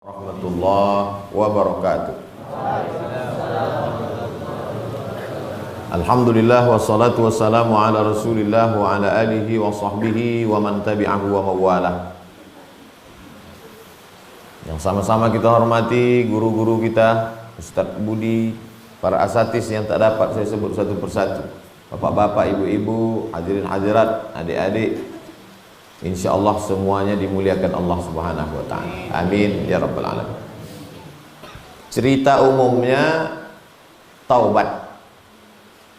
Warahmatullahi wabarakatuh. Alhamdulillah wassalatu wassalamu ala rasulillah wa ala alihi wa sahbihi wa man tabi'ahu wa mawalah. Yang sama-sama kita hormati guru-guru kita, Ustaz Budi, para asatis yang tak dapat saya sebut satu persatu, bapak-bapak, ibu-ibu, hadirin hadirat, adik-adik, insyaallah semuanya dimuliakan Allah Subhanahu wa taala. Amin ya rabbal alamin. Cerita umumnya taubat.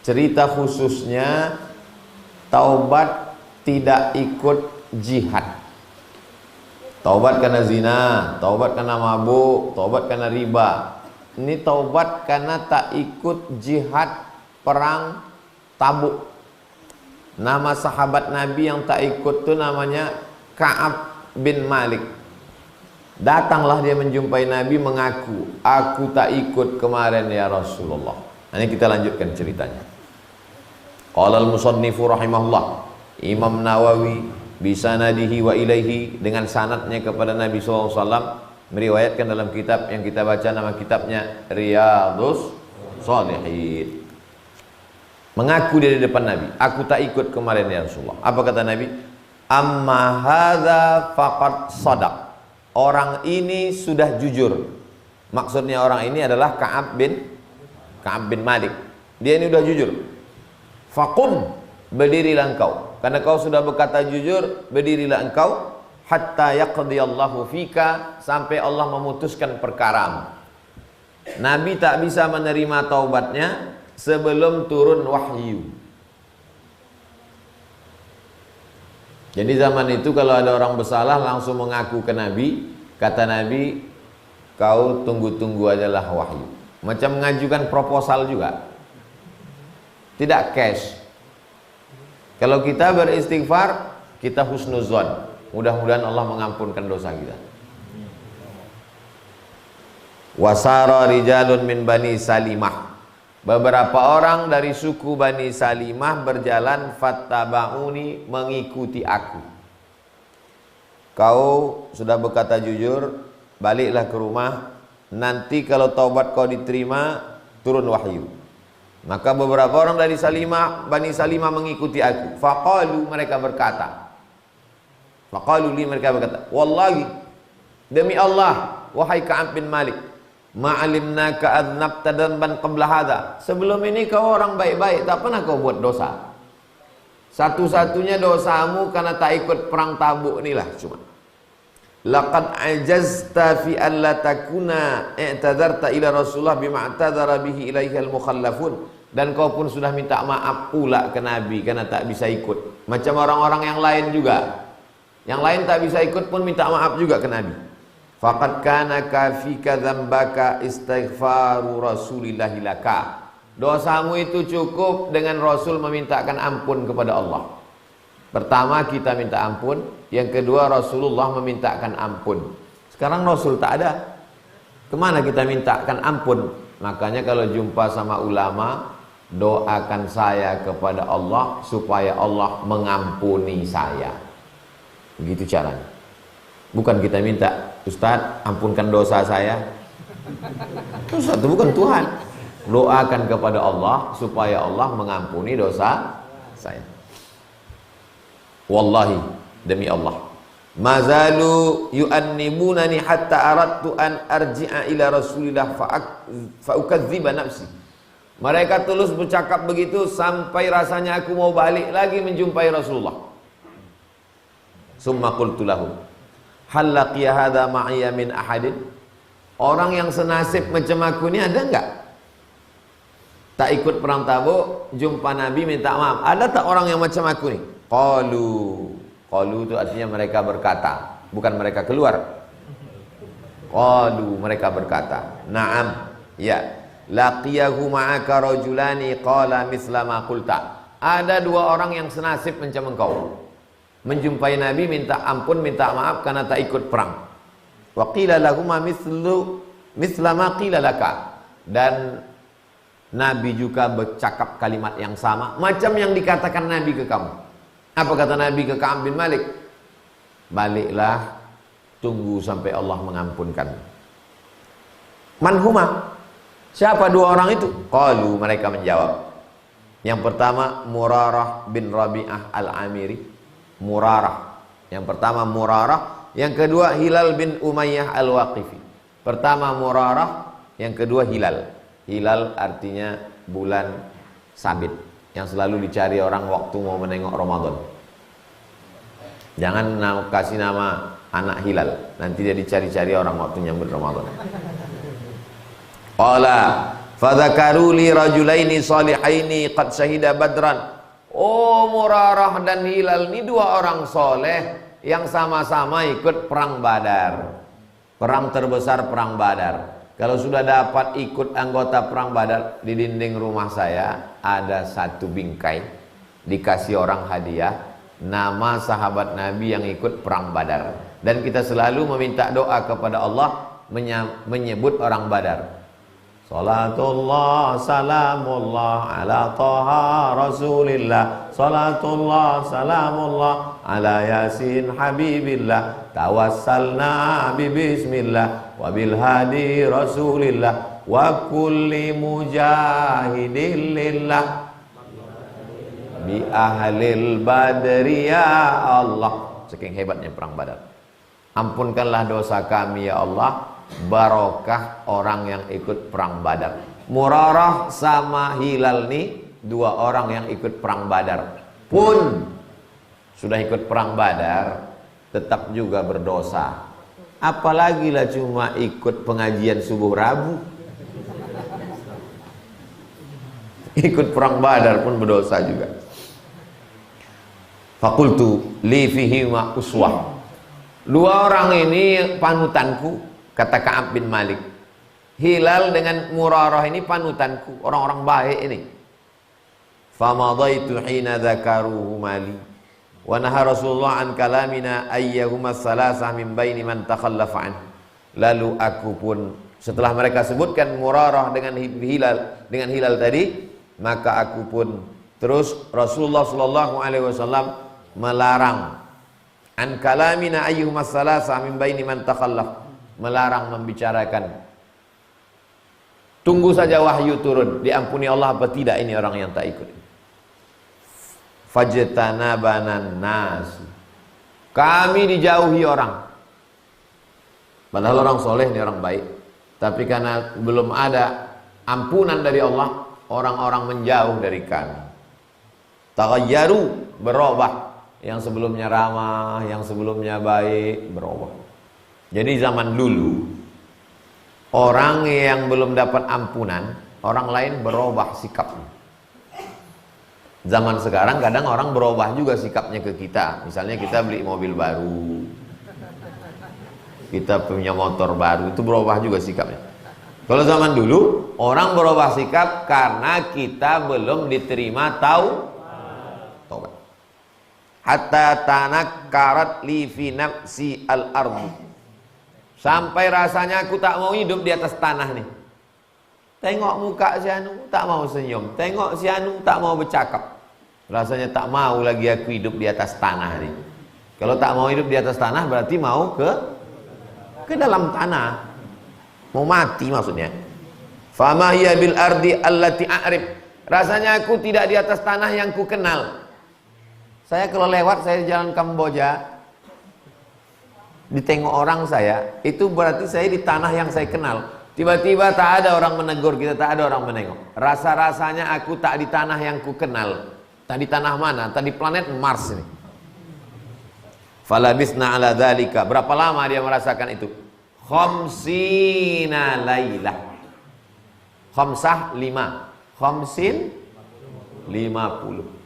Cerita khususnya taubat tidak ikut jihad. Taubat karena zina, taubat karena mabuk, taubat karena riba. Ini taubat karena tak ikut jihad perang Tabuk. Nama sahabat Nabi yang tak ikut itu namanya Ka'ab bin Malik. Datanglah dia menjumpai Nabi mengaku, aku tak ikut kemarin ya Rasulullah. Ini kita lanjutkan ceritanya. Qala al-musannifu rahimahullah, Imam Nawawi bisanadihi wa ilaihi, dengan sanadnya kepada Nabi SAW, meriwayatkan dalam kitab yang kita baca, nama kitabnya Riyadhus Shalihin. Mengaku dia di depan Nabi, aku tak ikut kemarin ya Rasulullah. Apa kata Nabi? Amma hadza faqad sadaq. Orang ini sudah jujur. Maksudnya orang ini adalah Ka'ab bin Malik. Dia ini sudah jujur. Faqum, berdirilah engkau. Karena kau sudah berkata jujur, berdirilah engkau hatta yaqdiyallahu fika, sampai Allah memutuskan perkaramu. Nabi tak bisa menerima taubatnya sebelum turun wahyu. Jadi zaman itu kalau ada orang bersalah langsung mengaku ke Nabi. Kata Nabi, kau tunggu-tunggu ajalah wahyu. Macam mengajukan proposal juga, tidak cash. Kalau kita beristighfar, kita husnuzon, mudah-mudahan Allah mengampunkan dosa kita. Wasara rijalun min bani Salimah, beberapa orang dari suku Bani Salimah berjalan, fattaba'uni, mengikuti aku. Kau sudah berkata jujur, baliklah ke rumah, nanti kalau taubat kau diterima, turun wahyu. Maka beberapa orang dari Bani Salimah mengikuti aku. Faqalu, mereka berkata, mereka berkata, wallahi, demi Allah, wahai Ka'ab bin Malik, ma'alimnaka adnabta dzanban qabla hadza. Sebelum ini kau orang baik-baik, tak pernah kau buat dosa. Satu-satunya dosamu karena tak ikut perang Tabuk inilah cuma. Laqad ajazta fi an la takuna i'tadzarta ila Rasulullah bima i'tadzara bihi ilaihal mukhallafun, dan kau pun sudah minta maaf pula ke Nabi karena tak bisa ikut. Macam orang-orang yang lain juga. Yang lain tak bisa ikut pun minta maaf juga ke Nabi. Faqad kana kafika dzambaka istighfaru Rasulillahi laka. Dosamu itu cukup dengan Rasul memintakan ampun kepada Allah. Pertama kita minta ampun, yang kedua Rasulullah memintakan ampun. Sekarang Rasul tak ada, kemana kita mintakan ampun? Makanya kalau jumpa sama ulama, doakan saya kepada Allah supaya Allah mengampuni saya. Begitu caranya. Bukan kita minta, Ustaz ampunkan dosa saya. Ustaz itu bukan Tuhan. Doakan kepada Allah supaya Allah mengampuni dosa saya. Wallahi, demi Allah, mazalu yu'annibunani hatta aradtu an arji'a ila Rasulillah fa'ukadziba nafsi. Mereka terus bercakap begitu sampai rasanya aku mau balik lagi menjumpai Rasulullah. Summa qultu lahum, hal laqiya hadza ma'iya min ahadin? Orang yang senasib macam aku ini ada enggak? Tak ikut perang Tabuk, jumpa Nabi minta maaf. Ada tak orang yang macam aku ni? Qalu itu artinya mereka berkata, bukan mereka keluar. Qalu, mereka berkata, na'am, ya, laqiyahu ma'aka rajulani qala misla ma qulta. Ada dua orang yang senasib macam engkau. Menjumpai Nabi minta ampun, minta maaf karena tak ikut perang. Wa qila lahum misla ma qila laka. Dan Nabi juga bercakap kalimat yang sama macam yang dikatakan Nabi ke kamu. Apa kata Nabi ke Ka'ab bin Malik? Baliklah, tunggu sampai Allah mengampunkan. Manhuma? Siapa dua orang itu? Qalu, mereka menjawab. Yang pertama Murarah bin Rabi'ah al-Amiri. Murarah. Yang pertama Murarah, yang kedua Hilal bin Umayyah al-Waqifi. Pertama Murarah, yang kedua Hilal. Hilal artinya bulan sabit, yang selalu dicari orang waktu mau menengok Ramadan. Jangan kasih nama anak Hilal, nanti dia dicari-cari orang waktu nyambut Ramadan. Qala fadzakaru li rajulaini salihaini qad syahida badran. Oh, Murarah dan Hilal ini dua orang soleh yang sama-sama ikut perang Badar. Perang terbesar perang Badar. Kalau sudah dapat ikut anggota perang Badar, di dinding rumah saya ada satu bingkai, dikasih orang hadiah, nama sahabat Nabi yang ikut perang Badar. Dan kita selalu meminta doa kepada Allah menyebut orang Badar. Salatullah salamullah ala Taha Rasulillah. Salatullah salamullah ala Yasin Habibillah. Tawassalna bismillah wa bil hadi Rasulillah wa kulli mujahidin lillah bi ahlil badri ya Allah. Saking hebatnya perang Badar. Ampunkanlah dosa kami ya Allah, barokah orang yang ikut perang Badar. Murarah sama Hilal nih dua orang yang ikut perang Badar. Pun sudah ikut perang Badar, tetap juga berdosa. Apalagi lah cuma ikut pengajian subuh Rabu. Ikut perang Badar pun berdosa juga. Fakultu li fihima uswah. Dua orang ini panutanku, kata Ka'ab bin Malik. Hilal dengan Murarah ini panutanku, orang-orang baik ini. Famadaitu hina dzakaruhu mali wa naha Rasulullah an kalamina ayyahuma salasah min baini man takhallafa an. Lalu aku pun setelah mereka sebutkan Murarah dengan Hilal tadi, maka aku pun terus Rasulullah sallallahu alaihi wasallam melarang an kalamina ayyuhuma salasah min baini man takhallaf, melarang membicarakan. Tunggu saja wahyu turun, diampuni Allah apa tidak ini orang yang tak ikut. Fajtanabanan nas, kami dijauhi orang. Padahal orang soleh ini orang baik, tapi karena belum ada ampunan dari Allah, orang-orang menjauh dari kami. Taghayyaru, berubah. Yang sebelumnya ramah, yang sebelumnya baik, berubah. Jadi zaman dulu orang yang belum dapat ampunan, orang lain berubah sikapnya. Zaman sekarang kadang orang berubah juga sikapnya ke kita. Misalnya kita beli mobil baru, kita punya motor baru, itu berubah juga sikapnya. Kalau zaman dulu orang berubah sikap karena kita belum diterima taubat. Hatta tanakkarat li fi nafsi al-ardh, sampai rasanya aku tak mau hidup di atas tanah nih. Tengok muka si Anu tak mau senyum, tengok si Anu tak mau bercakap. Rasanya tak mau lagi aku hidup di atas tanah nih. Kalau tak mau hidup di atas tanah berarti mau ke dalam tanah, mau mati maksudnya. Fama hiya bil ardi allati a'rif, rasanya aku tidak di atas tanah yang ku kenal. Saya kalau lewat, saya jalan Kamboja, ditengok orang saya, itu berarti saya di tanah yang saya kenal. Tiba-tiba tak ada orang menegur kita, tak ada orang menengok. Rasa-rasanya aku tak di tanah yang ku kenal. Tak di tanah mana? Tak di planet Mars ini. Falabisna ala dzalika. Berapa lama dia merasakan itu? Khamsina lailah. Khamsah 5. Khamsin 50.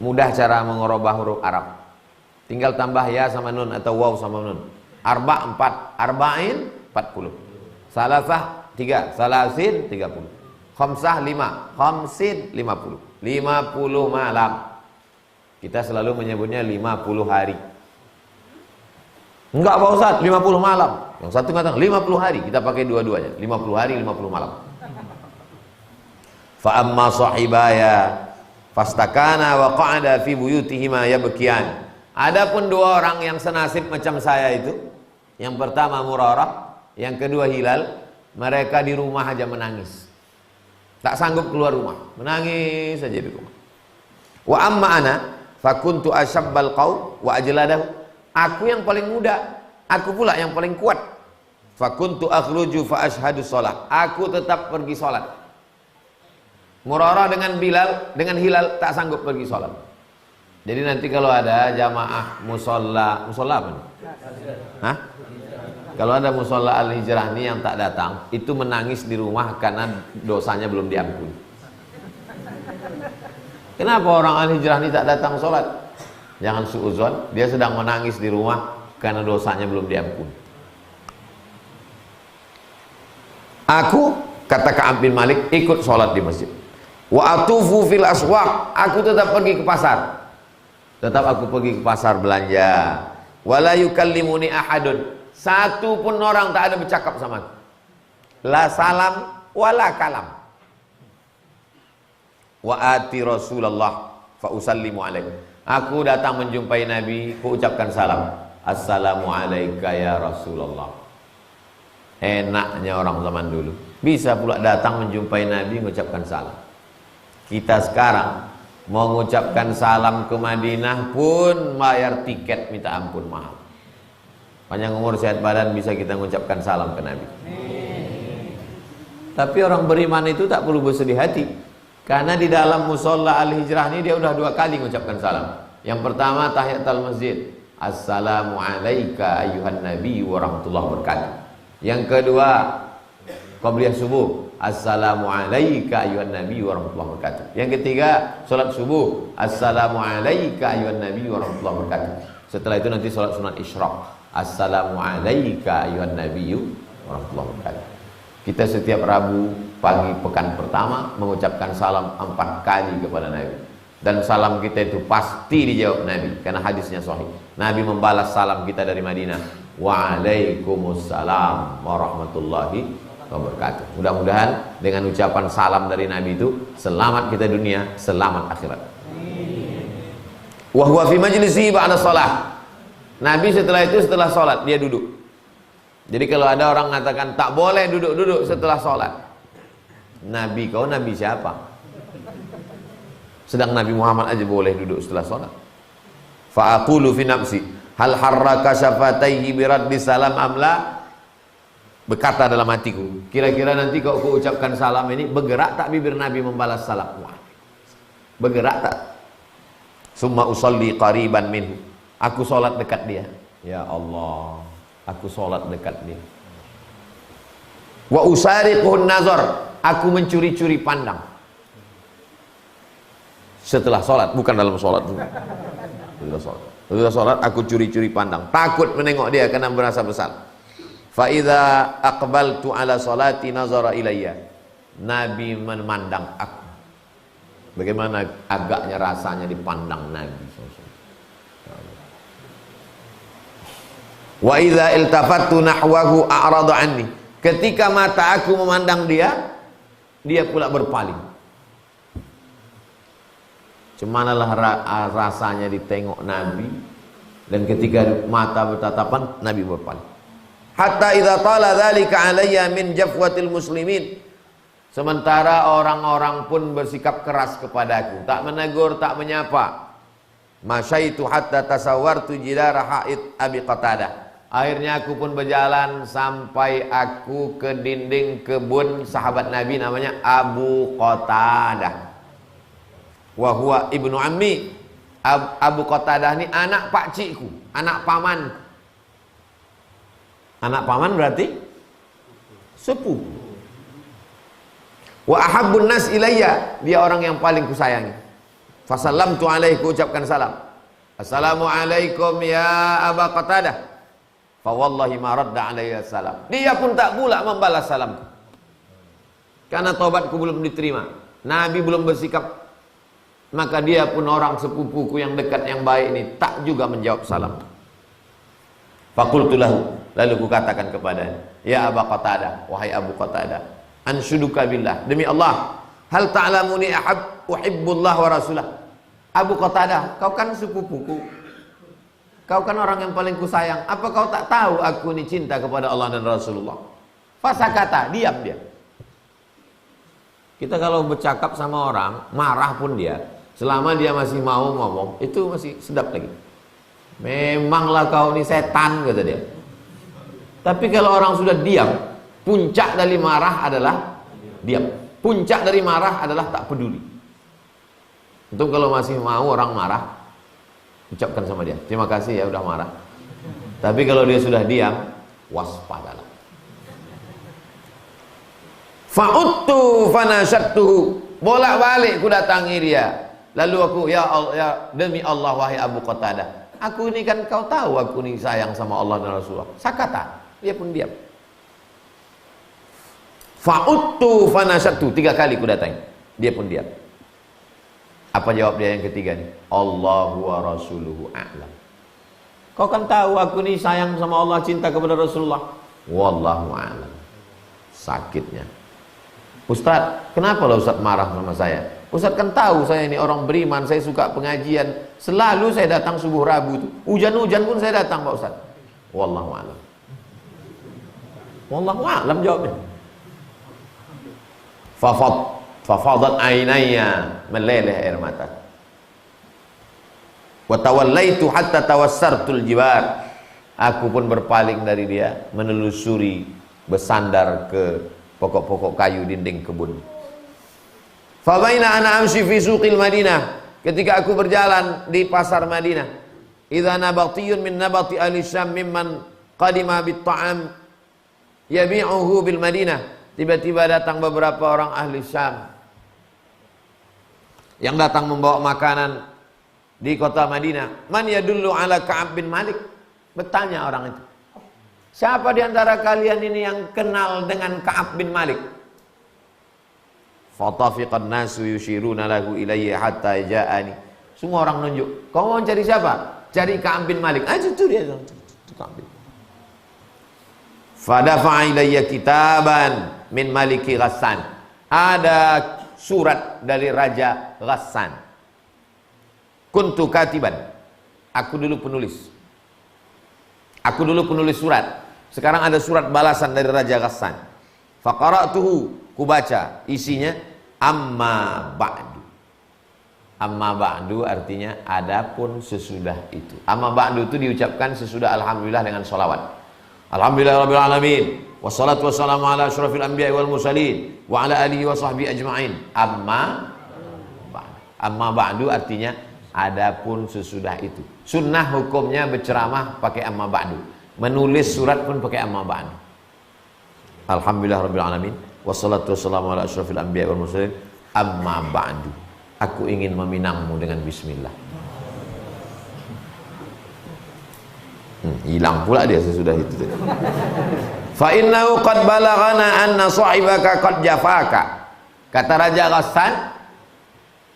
Mudah cara mengubah huruf Arab. Tinggal tambah ya sama nun atau waw sama nun. Arba 4, arba'in 40. Salasah 3, salasin 30. Khamsah 5, khamsin 50. 50 malam. Kita selalu menyebutnya 50 hari. Enggak Pak Ustaz, 50 malam. Yang satu kata 50 hari, kita pakai dua-duanya. 50 hari, 50 malam. Fa amma sahibaya fastakana wa qa'ada fi buyutihima yabkiyan. Adapun dua orang yang senasib macam saya itu, yang pertama Murarah, yang kedua Hilal, mereka di rumah aja menangis. Tak sanggup keluar rumah, menangis saja di rumah. Wa amma ana fakuntu asyabbal qaum wa ajladahu. Aku yang paling muda, aku pula yang paling kuat. Fakuntu akhruju fa ashhadu shalah. Aku tetap pergi salat. Murarah dengan Bilal, dengan Hilal tak sanggup pergi salat. Jadi nanti kalau ada jamaah musola apa nih? Hah? Kalau ada musola Al-Hijrah ini yang tak datang, itu menangis di rumah karena dosanya belum diampuni. Kenapa orang Al-Hijrah ini tak datang sholat? Jangan suuzon, dia sedang menangis di rumah karena dosanya belum diampuni. Aku, kata Ka'ab bin Malik, ikut sholat di masjid. Wa atufu fil aswaq, aku tetap pergi ke pasar. Tetap aku pergi ke pasar belanja. Wala yukallimuni ahadun. Satu pun orang tak ada bercakap sama aku. La salam wala kalam. Wa ati Rasulullah fa usallimu alaihi. Aku datang menjumpai Nabi, ku ucapkan salam. Assalamu alayka ya Rasulullah. Enaknya orang zaman dulu. Bisa pula datang menjumpai Nabi mengucapkan salam. Kita sekarang mau mengucapkan salam ke Madinah pun bayar tiket minta ampun mahal. Panjang umur sehat badan bisa kita mengucapkan salam ke Nabi. Tapi orang beriman itu tak perlu bersedih hati, karena di dalam musola Al-Hijrah ini dia udah 2 kali mengucapkan salam. Yang pertama tahiyatul masjid, assalamu alayka ayyuhan nabi wa rahmatullahi wabarakatuh. Yang kedua qabliyah subuh, assalamu alayka ayyuhan nabi wa rahmatullahi wabarakatuh. Yang ketiga salat subuh, assalamu alayka ayyuhan nabi wa rahmatullahi wabarakatuh. Setelah itu nanti salat sunat isyraq, assalamu alayka ayyuhan nabiyyu warahmatullahi wabarakatuh. Kita setiap Rabu pagi pekan pertama mengucapkan salam 4 kali kepada Nabi. Dan salam kita itu pasti dijawab Nabi, karena hadisnya sahih. Nabi membalas salam kita dari Madinah, waalaikumsalam warahmatullahi wabarakatuh. Mudah-mudahan dengan ucapan salam dari Nabi itu selamat kita dunia, selamat akhirat. Wa huwa fi majlisi ba'da shalah. Nabi setelah itu, setelah sholat dia duduk. Jadi kalau ada orang mengatakan tak boleh duduk-duduk setelah sholat, Nabi, kau Nabi siapa? Sedang Nabi Muhammad aja boleh duduk setelah sholat. Fa aqulu fi nafsi hal harraka syafataihi bi raddi salam amla. Berkata dalam hatiku, kira-kira nanti kau ucapkan salam ini bergerak tak bibir Nabi membalas salam? Bergerak tak? Summa usalli qariban minhu. Aku sholat dekat dia. Ya Allah, aku sholat dekat dia. Wa usariqun nazar. Aku mencuri-curi pandang. Setelah sholat, bukan dalam sholat. Setelah sholat, aku curi-curi pandang. Takut menengok dia karena merasa besar. Fa idza aqbaltu ala sholati nazara ilayya. Nabi memandang aku. Bagaimana agaknya rasanya dipandang Nabi. Wa idza iltafattu nahwahu a'rada anni. Ketika mata aku memandang dia, dia pula berpaling. Cemanalah rasanya ditengok Nabi, dan ketika mata bertatapan Nabi berpaling. Hatta idza tala dzalika alayya min jafwatil muslimin. Sementara orang-orang pun bersikap keras kepadaku, tak menegur, tak menyapa. Masyaitu hatta tasawwartu jidara haid Abi Qatadah. Akhirnya aku pun berjalan sampai aku ke dinding kebun sahabat Nabi namanya Abu Qatadah. Wa huwa ibnu ammi. Abu Qatadah ini anak pakcikku, anak pamanku. Anak paman berarti sepupu. Wa ahabbun nas ilayya, dia orang yang paling kusayangi. Fasallamtu alaihi, ucapkan salam. Assalamualaikum ya Abu Qatadah. Fa wallahi ma radda alayya salam. Dia pun tak pula membalas salamku. Karena taubatku belum diterima. Nabi belum bersikap, maka dia pun orang sepupuku yang dekat yang baik ini tak juga menjawab salam. Faqultu lahu, lalu ku katakan kepadanya, ya Abu Qatadah, wahai Abu Qatadah, anshuduka billah, demi Allah, hal ta'lamuni uhibbullah wa rasulah. Abu Qatadah, kau kan sepupuku, kau kan orang yang paling kusayang. Apa kau tak tahu aku ini cinta kepada Allah dan Rasulullah? Fasakata, diam dia. Kita kalau bercakap sama orang, marah pun dia, selama dia masih mau ngomong, itu masih sedap lagi. Memanglah kau ini setan, kata dia. Tapi kalau orang sudah diam, puncak dari marah adalah diam. Puncak dari marah adalah tak peduli. Untuk kalau masih mau orang marah, ucapkan sama dia, terima kasih ya udah marah. Tapi kalau dia sudah diam, waspadalah. Fa'uttu fanasyattuhu, bolak-balik ku datangi dia. Lalu aku, ya Allah, ya demi Allah wahai Abu Qatadah, aku ini kan kau tahu aku ini sayang sama Allah dan Rasulullah. Sakata, dia pun diam. Fa'uttu fanasyattuhu, 3 kali ku datangi, dia pun diam. Apa jawab dia yang ketiga nih? Allahu wa rasuluhu a'lam. Kau kan tahu aku ini sayang sama Allah, cinta kepada Rasulullah. Wallahu a'lam. Sakitnya. Ustaz, kenapa lah Ustaz marah sama saya? Ustaz kan tahu saya ini orang beriman, saya suka pengajian. Selalu saya datang subuh Rabu itu. Hujan-hujan pun saya datang Pak Ustaz. Wallahu a'lam. Wallahu a'lam jawabnya. Fafadat ainaya, meleleh air mata. Wa tawallaitu hatta tawassartul jibar. Aku pun berpaling dari dia, menelusuri, bersandar ke pokok-pokok kayu dinding kebun. Fa baina ana amshi fi suqil Madinah, ketika aku berjalan di pasar Madinah, idza nabatiyun min nabati ahli Syam mimman qadima bit ta'am yabi'uhu bil Madinah. Tiba-tiba datang beberapa orang ahli Syam yang datang membawa makanan di kota Madinah. Man yadullu ala Ka'ab bin Malik? Bertanya orang itu, siapa di antara kalian ini yang kenal dengan Ka'ab bin Malik? Fatafiqan nasu yushiruna lahu ilayya hatta ja'ani. Semua orang nunjuk. Kau mau cari siapa? Cari Ka'ab bin Malik. Itu dia. Fadafa'a ilayya kitaban min Maliki Ghassan. Ada surat dari Raja Ghassan. Kuntu katiban. Aku dulu penulis. Aku dulu penulis surat. Sekarang ada surat balasan dari Raja Ghassan. Faqara'tuhu, ku baca isinya, amma ba'du. Amma ba'du artinya adapun sesudah itu. Amma ba'du itu diucapkan sesudah alhamdulillah dengan sholawat. Alhamdulillahirabbil alamin. Wassalatu wassalamu ala asyrafil anbiya'i wal mursalin wa ala alihi wa sahbihi ajma'in. Amma ba'du. Amma ba'du artinya adapun sesudah itu. Sunnah hukumnya berceramah pakai amma ba'du. Menulis surat pun pakai amma ba'du. Alhamdulillahirabbil alamin. Wassalatu wassalamu ala asyrafil anbiya'i wal mursalin. Amma ba'du. Aku ingin meminangmu dengan bismillah. Hilang pula dia sesudah itu. Fa innahu qad balaghana anna sahibaka qad jafaka. Kata Raja Ghassan,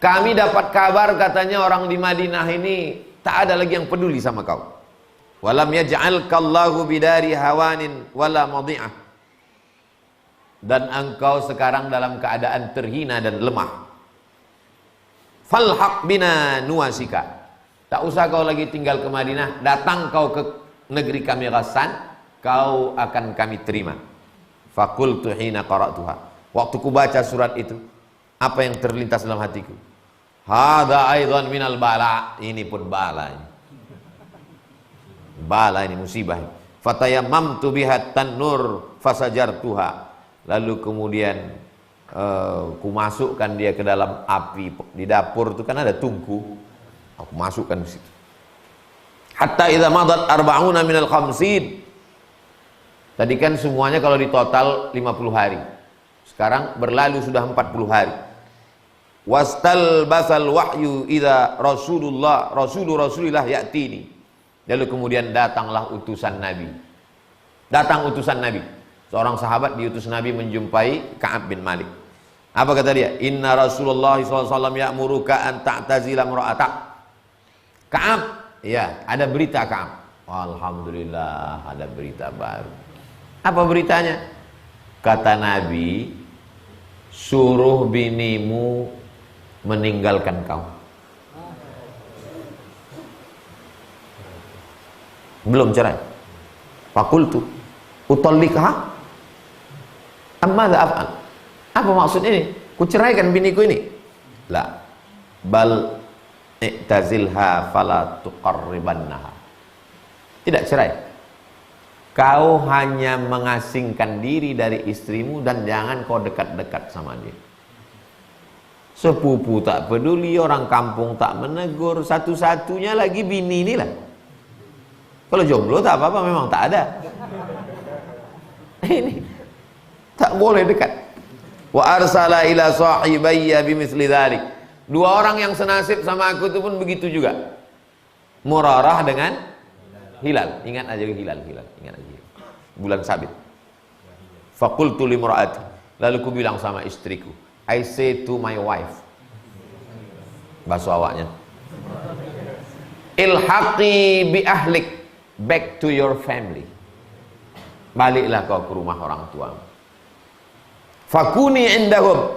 kami dapat kabar katanya orang di Madinah ini tak ada lagi yang peduli sama kau. Walam yaj'alkallahu bidari hawanin wala madhi'ah. Dan engkau sekarang dalam keadaan terhina dan lemah. Falhaq bina nuwasika. Tak usah kau lagi tinggal ke Madinah, datang kau ke negeri kami Ghassan, kau akan kami terima. Faqultu hina qara'tuha. Waktu ku baca surat itu, apa yang terlintas dalam hatiku? Hadza aidan minal bala. Ini pun bala ini. Bala ini musibah. Fatayammamtu biha tanur fasajartuha. Lalu kemudian ku masukkan dia ke dalam api. Di dapur itu kan ada tungku. Aku masukkan di situ. Hatta idza madat arba'una minal khamsin. Tadi kan semuanya kalau di total 50 hari. Sekarang berlalu sudah 40 hari. Wastal basal wahyu idza rasulullah ya'tini. Lalu kemudian datanglah utusan Nabi. Datang utusan Nabi. Seorang sahabat diutus Nabi menjumpai Ka'ab bin Malik. Apa kata dia? Inna Rasulullah SAW ya'muruka an ta'tazila imra'atak. Ka'ab, ya, ada berita Ka'ab. Alhamdulillah, ada berita baru. Apa beritanya? Kata Nabi, suruh binimu meninggalkan kau. Belum cerai. Fakultu, utallikha? Amma af'al. Apa maksud ini? Ku ceraikan biniku ini? La. Bal i'tazilha fala tuqarribannaha. Tidak cerai. Kau hanya mengasingkan diri dari istrimu dan jangan kau dekat-dekat sama dia. Sepupu tak peduli, orang kampung tak menegur, satu-satunya lagi bini inilah. Kalau jomblo tak apa-apa, memang tak ada. Ini tak boleh dekat. Wa arsala ila sahibayya bimithli dzalik. Dua orang yang senasib sama aku itu pun begitu juga. Murarah dengan Hilal. Ingat aja Hilal. Ingat aja. Bulan Sabit. Faqultu limraati. Lalu ku bilang sama istriku, I say to my wife. Bahasa awaknya. Ilhaqi bi ahlik, back to your family. Baliklah kau ke rumah orang tuamu. Fakuni indahum,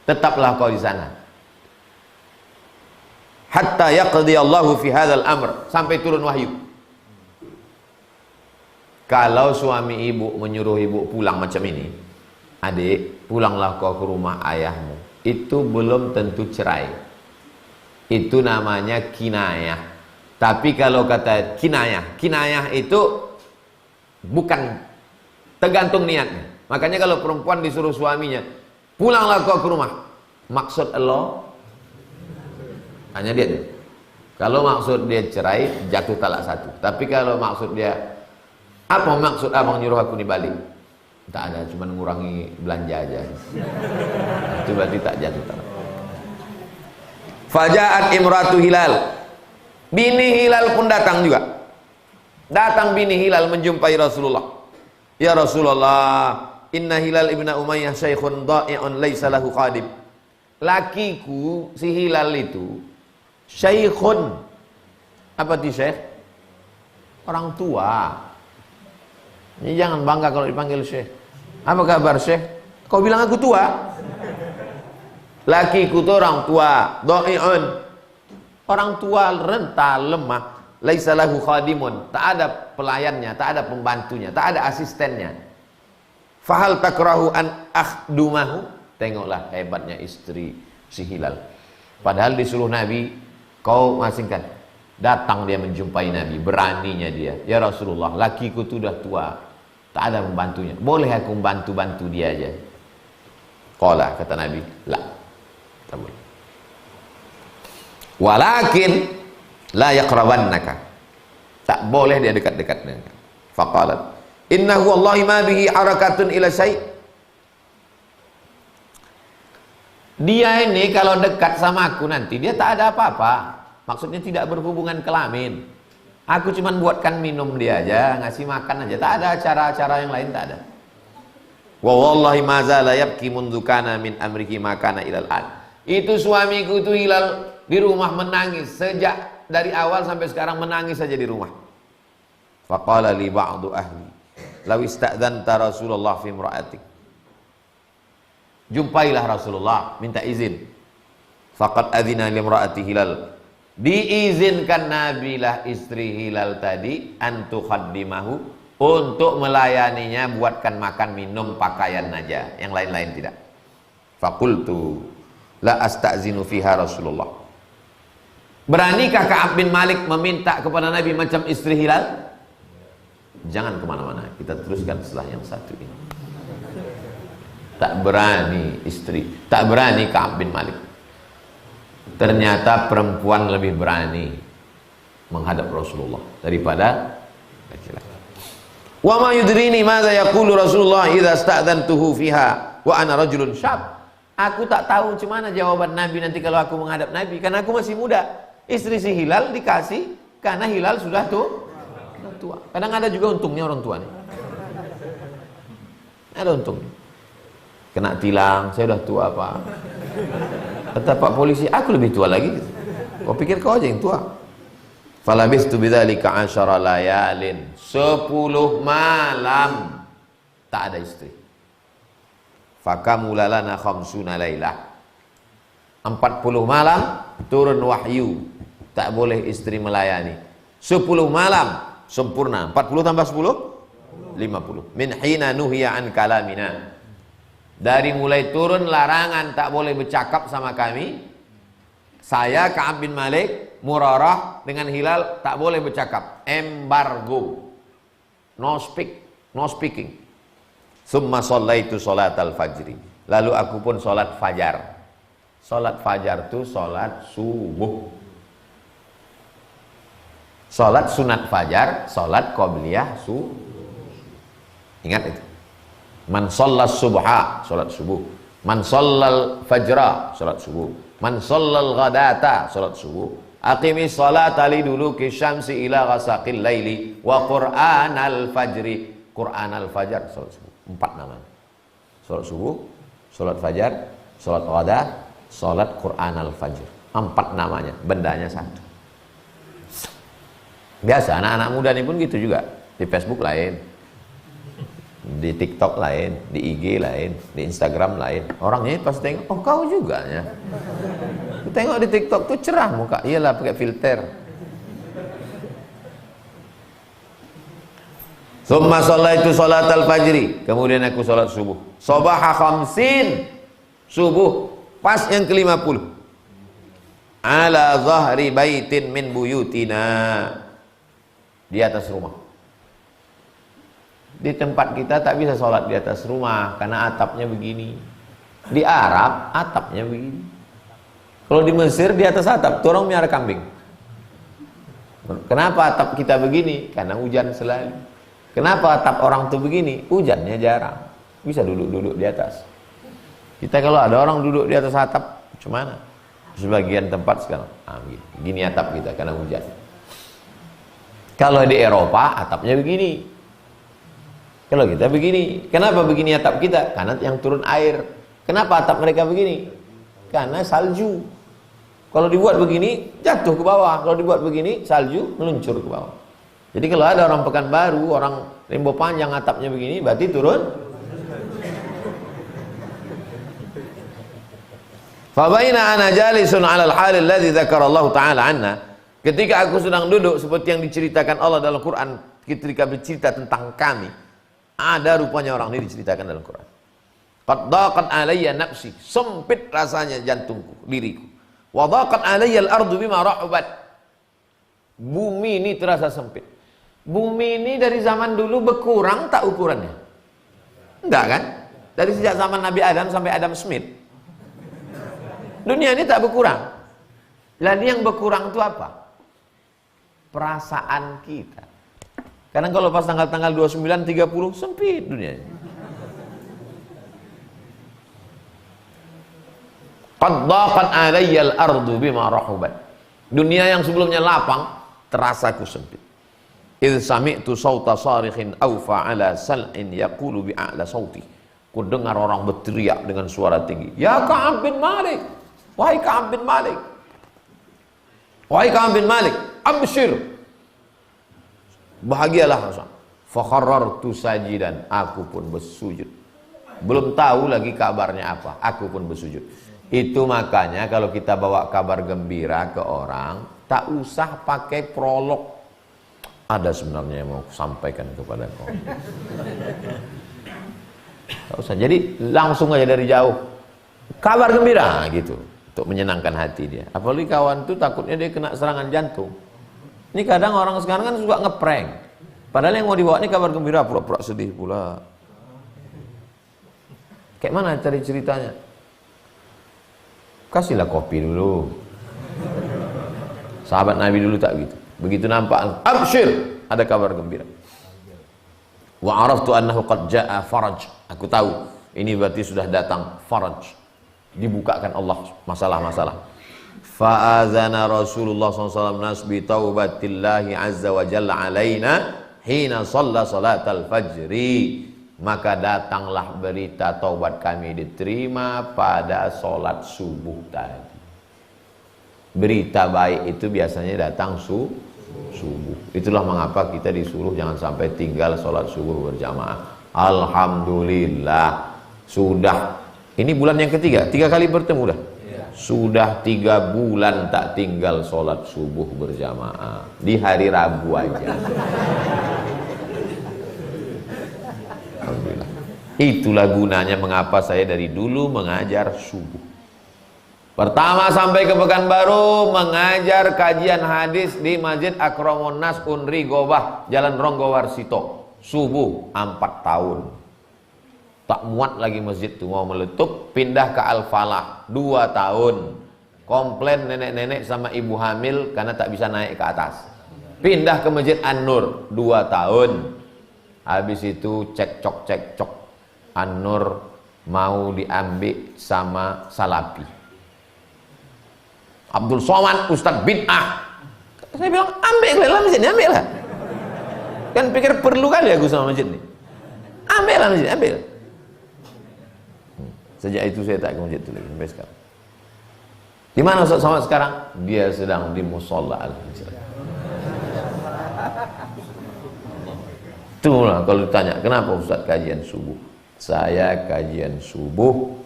tetaplah kau di sana. Hatta yaqdi Allahu fi hadzal amr, sampai turun wahyu. Kalau suami ibu menyuruh ibu pulang macam ini, adik, pulanglah kau ke rumah ayahmu. Itu belum tentu cerai. Itu namanya kinayah. Tapi kalau kata kinayah itu bukan, tergantung niatnya. Makanya kalau perempuan disuruh suaminya, pulanglah kau ke rumah. Maksud Allah, hanya dia. Kalau maksud dia cerai, jatuh talak satu. Tapi kalau maksud dia, apa maksud abang nyuruh aku nih balik? Tak ada, cuma ngurangi belanja aja. Itu berarti tak jatuh talak. Faja'at imratu Hilal. Bini Hilal pun datang juga. Datang bini Hilal menjumpai Rasulullah. Ya Rasulullah, inna Hilal ibn Umayyah syaikhun dha'i'un laysa lahu khadim. Lakiku si Hilal itu syaikhun. Apa itu syekh? Orang tua. Ini jangan bangga kalau dipanggil syekh. Apa kabar syekh? Kau bilang aku tua? Lakiku itu orang tua, dha'i'un. Orang tua renta, lemah. Laisa lahu khadimun, tak ada pelayannya, tak ada pembantunya, tak ada asistennya. Fahal takrahu an akhdumahu? Tengoklah hebatnya istri si Hilal. Padahal disuruh Nabi, kau asingkan. Datang dia menjumpai Nabi, beraninya dia. Ya Rasulullah, lakiku itu sudah tua, tak ada pembantunya. Boleh aku bantu dia aja? Qala, kata Nabi, la, tak boleh. Walakin la yaqrabannaka, tak boleh dia dekat-dekat dengan. Faqalat innahu wallahi ma bihi harakatun ila syai'. Dia ini kalau dekat sama aku nanti dia tak ada apa-apa. Maksudnya tidak berhubungan kelamin. Aku cuman buatkan minum dia aja, ngasih makan aja. Tak ada acara-acara yang lain, tak ada. Wa wallahi ma zala yabki mundzu kana min amrihi ma kana ilal an. Itu suamiku itu Hilal di rumah menangis sejak dari awal sampai sekarang, menangis saja di rumah. Faqala li ba'du ahli law ista'dzanta Rasulullah fi imra'atik. Jumpailah Rasulullah, minta izin. Faqad adzina li imra'ati Hilal. Diizinkan Nabi lah istri Hilal tadi antu khaddimahu, untuk melayaninya, buatkan makan, minum, pakaian aja, yang lain-lain tidak. Faqultu la asta'zinu fiha Rasulullah. Beranikah Ka'ab bin Malik meminta kepada Nabi macam istri Hilal? Jangan kemana-mana, kita teruskan setelah yang satu ini. Tak berani istri, tak berani Ka'ab bin Malik. Ternyata perempuan lebih berani menghadap Rasulullah daripada laki-laki. Wa ma yudrini madza yaqulu Rasulullah idza sta'dzantuhu fiha wa ana rajulun syab. Aku tak tahu macam mana jawaban Nabi nanti kalau aku menghadap Nabi, karena aku masih muda. Istri si Hilal dikasih karena Hilal sudah tua. Kadang ada juga untungnya orang tua nih. Ada untungnya. Kena tilang, saya udah tua Pak. Kata Pak polisi, aku lebih tua lagi. Kau pikir kau aja yang tua. Falabistu bidzalika 'asyara layalin. 10 malam tak ada istri. Fakamulalana khamsuna lailah. 40 malam turun wahyu, tak boleh istri melayani. 10 malam sempurna. 40 tambah 10 50. Min hina nuhiya an kalamina. Dari mulai turun larangan tak boleh bercakap sama kami. Saya, Ka'ab bin Malik, Murarah dengan Hilal tak boleh bercakap. Embargo. No speaking. Summa shallaitu sholatal fajri. Lalu aku pun sholat fajar. Sholat fajar itu sholat subuh. Sholat sunat fajar, sholat qobliyah subuh. Ingat itu. Man shallal subha, sholat subuh. Man shallal fajra, sholat subuh. Man shallal ghadata, sholat subuh. Aqimis sholata liduluki syamsi ila ghasaqil laili wa qur'anal fajri. Qur'anal fajar, sholat subuh. 4 namanya. Sholat subuh, sholat fajar, sholat ghada, sholat Qur'anal fajr. 4 namanya, bendanya 1. Biasa anak-anak muda ini pun gitu juga. Di Facebook lain, di TikTok lain, di IG lain, di Instagram lain. Orangnya pas tengok, oh kau juga ya. Tengok di TikTok tuh cerah muka, iyalah pakai filter. Summa shallaitu sholatal fajri. Kemudian aku sholat subuh. Sobaha khamsin. Subuh pas yang ke-50. Ala zahri baitin min buyutina. Di atas rumah. Di tempat kita tak bisa sholat di atas rumah karena atapnya begini. Di Arab atapnya begini. Kalau di Mesir di atas atap tuh orang miara kambing. Kenapa atap kita begini? Karena hujan selalu. Kenapa atap orang tuh begini? Hujannya jarang. Bisa duduk-duduk di atas. Kita kalau ada orang duduk di atas atap, cuman sebagian tempat sekarang, gini atap kita karena hujan. Kalau di Eropa atapnya begini. Kalau kita begini, kenapa begini atap kita? Karena yang turun air. Kenapa atap mereka begini? Karena salju. Kalau dibuat begini, jatuh ke bawah. Kalau dibuat begini, salju meluncur ke bawah. Jadi kalau ada orang Pekanbaru, orang Rimbo Panjang atapnya begini, berarti turun. Fabaina ana jalisun 'alal halil ladzi dzakarallahu ta'ala anna. Ketika aku sedang duduk seperti yang diceritakan Allah dalam Quran ketika bercerita tentang kami, ada rupanya orang ini diceritakan dalam Quran. Qad daqat 'alayya nafsi, sempit rasanya jantungku, diriku. Wa daqat 'alayya al-ardu bima rahubat. Bumi ini terasa sempit. Bumi ini dari zaman dulu berkurang tak ukurannya? Enggak kan? Dari sejak zaman Nabi Adam sampai Adam Smith. Dunia ini tak berkurang. Lalu yang berkurang itu apa? Perasaan kita. Karena kalau pas tanggal-tanggal 29, 30 sempit dunianya. Qad daqat 'alayya al-ardu bima rahubat. Dunia yang sebelumnya lapang terasa ku sempit. Idh sami'tu sawta sarikhin awfa ala sal'in yaqulu bi'a'la sawti. Ku dengar orang berteriak dengan suara tinggi. Ya Ka'ab bin Malik. Wahai Ka'ab bin Malik. Wahai Ka'ab bin Malik. Abshir. Bahagialah. Fakharrartu sajidan. Aku pun bersujud. Belum tahu lagi kabarnya apa. Aku pun bersujud. Itu makanya kalau kita bawa kabar gembira ke orang, tak usah pakai prolog. Ada sebenarnya yang mau sampaikan kepada kau. Tak usah. Jadi langsung aja dari jauh. Kabar gembira gitu. Untuk menyenangkan hati dia. Apalagi kawan tuh takutnya dia kena serangan jantung. Ini kadang orang sekarang kan suka ngeprank. Padahal yang mau dibawa ini kabar gembira, pura-pura sedih pula. Kayak mana cari ceritanya? Kasihlah kopi dulu. Sahabat Nabi dulu tak gitu. Begitu nampak, absyir, ada kabar gembira. Wa araftu annahu qad jaa faraj. Aku tahu ini berarti sudah datang faraj. Dibukakan Allah masalah-masalah. Fa'azana Rasulullah SAW nasbi taubatillahi azza wa jalla alaina hina shalla salatal fajri. Maka datanglah berita taubat kami diterima pada sholat subuh tadi. Berita baik itu biasanya datang subuh. Itulah mengapa kita disuruh jangan sampai tinggal sholat subuh berjamaah. Alhamdulillah sudah. Ini bulan yang ketiga, 3 kali bertemu dah. Sudah 3 bulan tak tinggal sholat subuh berjamaah. Di hari Rabu aja. Alhamdulillah. Itulah gunanya mengapa saya dari dulu mengajar subuh. Pertama sampai ke Pekanbaru mengajar kajian hadis di Masjid Akramun Nas Unri Gobah, Jalan Ronggowarsito. Subuh 4 tahun. Tak muat lagi masjid itu, mau meletup, pindah ke Al-Falah 2 tahun. Komplain nenek-nenek sama ibu hamil karena tak bisa naik ke atas. Pindah ke Masjid An-Nur 2 tahun. Habis itu cekcok An-Nur mau diambil sama Salafi. Abdul Somad Ustadz Bid'ah. Saya bilang ambil lah masjid ini, ambil lah. Kan pikir perlu kali aku sama masjid ini. Ambil lah masjid, ambil. Sejak itu saya tak ke masjid itu lagi sampai sekarang. Di mana Ustadz Somad sekarang? Dia sedang di musola Al-Hijrah. Itulah kalau ditanya kenapa Ustadz kajian subuh. Saya kajian subuh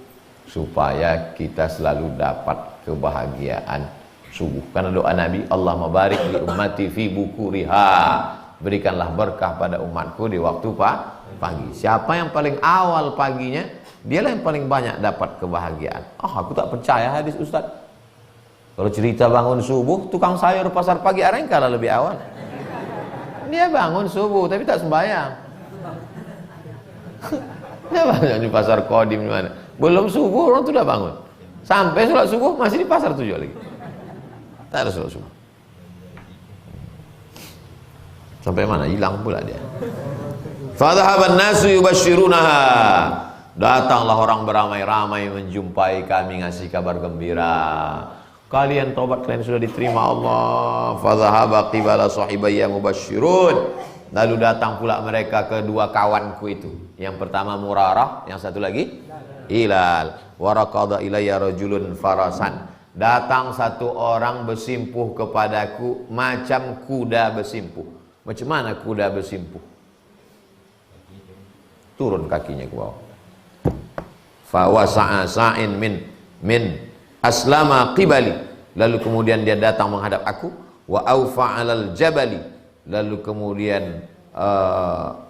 supaya kita selalu dapat kebahagiaan subuh. Karena doa Nabi, Allahumma barik li ummati fi bukuriha. Berikanlah berkah pada umatku di waktu pagi. Siapa yang paling awal paginya, dialah yang paling banyak dapat kebahagiaan. Aku tak percaya hadis Ustadz. Kalau cerita bangun subuh, tukang sayur pasar pagi areng kalah lebih awal. Dia bangun subuh tapi tak sembahyang. Dia bangun di pasar Kodim di mana? Belum subuh orang tu dah bangun. Sampai sholat subuh masih di pasar tujuh lagi. Tak ada sholat subuh. Sampai mana? Hilang pula dia. Fadhahaban nasu yubashirunaha. Datanglah orang beramai-ramai menjumpai kami ngasih kabar gembira. Kalian taubat kalian sudah diterima Allah. Fadhahaba qibala sahibayya mubashirun. Lalu datang pula mereka kedua kawanku itu. Yang pertama Murarah, yang satu lagi Hilal. Waraqada ilayya rajulun farasan. Datang satu orang bersimpuh kepadaku macam kuda bersimpuh. Macam mana kuda bersimpuh? Turun kakinya ke bawah. Fa wasa'a sa'in min aslama qibali. Lalu kemudian dia datang menghadap aku. Wa aufa 'alal jabali. Lalu kemudian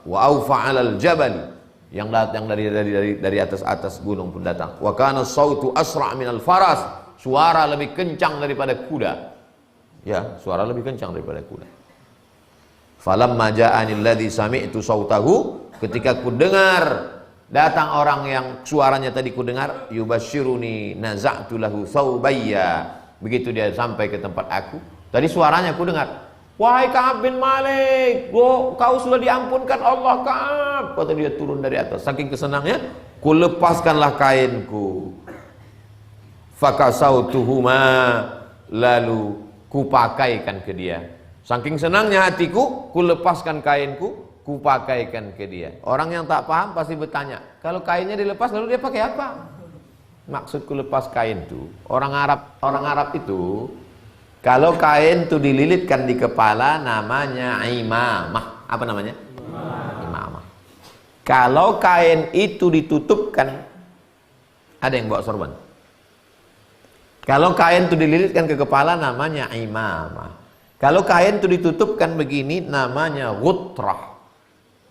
wa aufa 'alal jabali. Yang datang dari atas gunung pun datang. Wa kana sautu asra' minal faras. Suara lebih kencang daripada kuda. Ya, suara lebih kencang daripada kuda. Falamma ja'ani alladhi sami'tu sautahu. Ketika ku dengar datang orang yang suaranya tadi ku dengar, yubashiruni naza'tu lahu thawbayya. Begitu dia sampai ke tempat aku, tadi suaranya ku dengar, wahai Ka'ab bin Malik, kau sudah diampunkan Allah Ka'ab. Kata dia turun dari atas, saking kesenangnya, ku lepaskanlah kainku. Fakasautuhuma, lalu ku pakaikan ke dia. Saking senangnya hatiku, ku lepaskan kainku, ku pakaikan ke dia. Orang yang tak paham pasti bertanya, kalau kainnya dilepas lalu dia pakai apa? Maksudku lepas kain itu, orang Arab itu kalau kain itu dililitkan di kepala namanya imamah. Apa namanya? Imamah. Kalau kain itu ditutupkan, ada yang bawa sorban. Kalau kain itu dililitkan ke kepala namanya imamah. Kalau kain itu ditutupkan begini namanya ghutrah.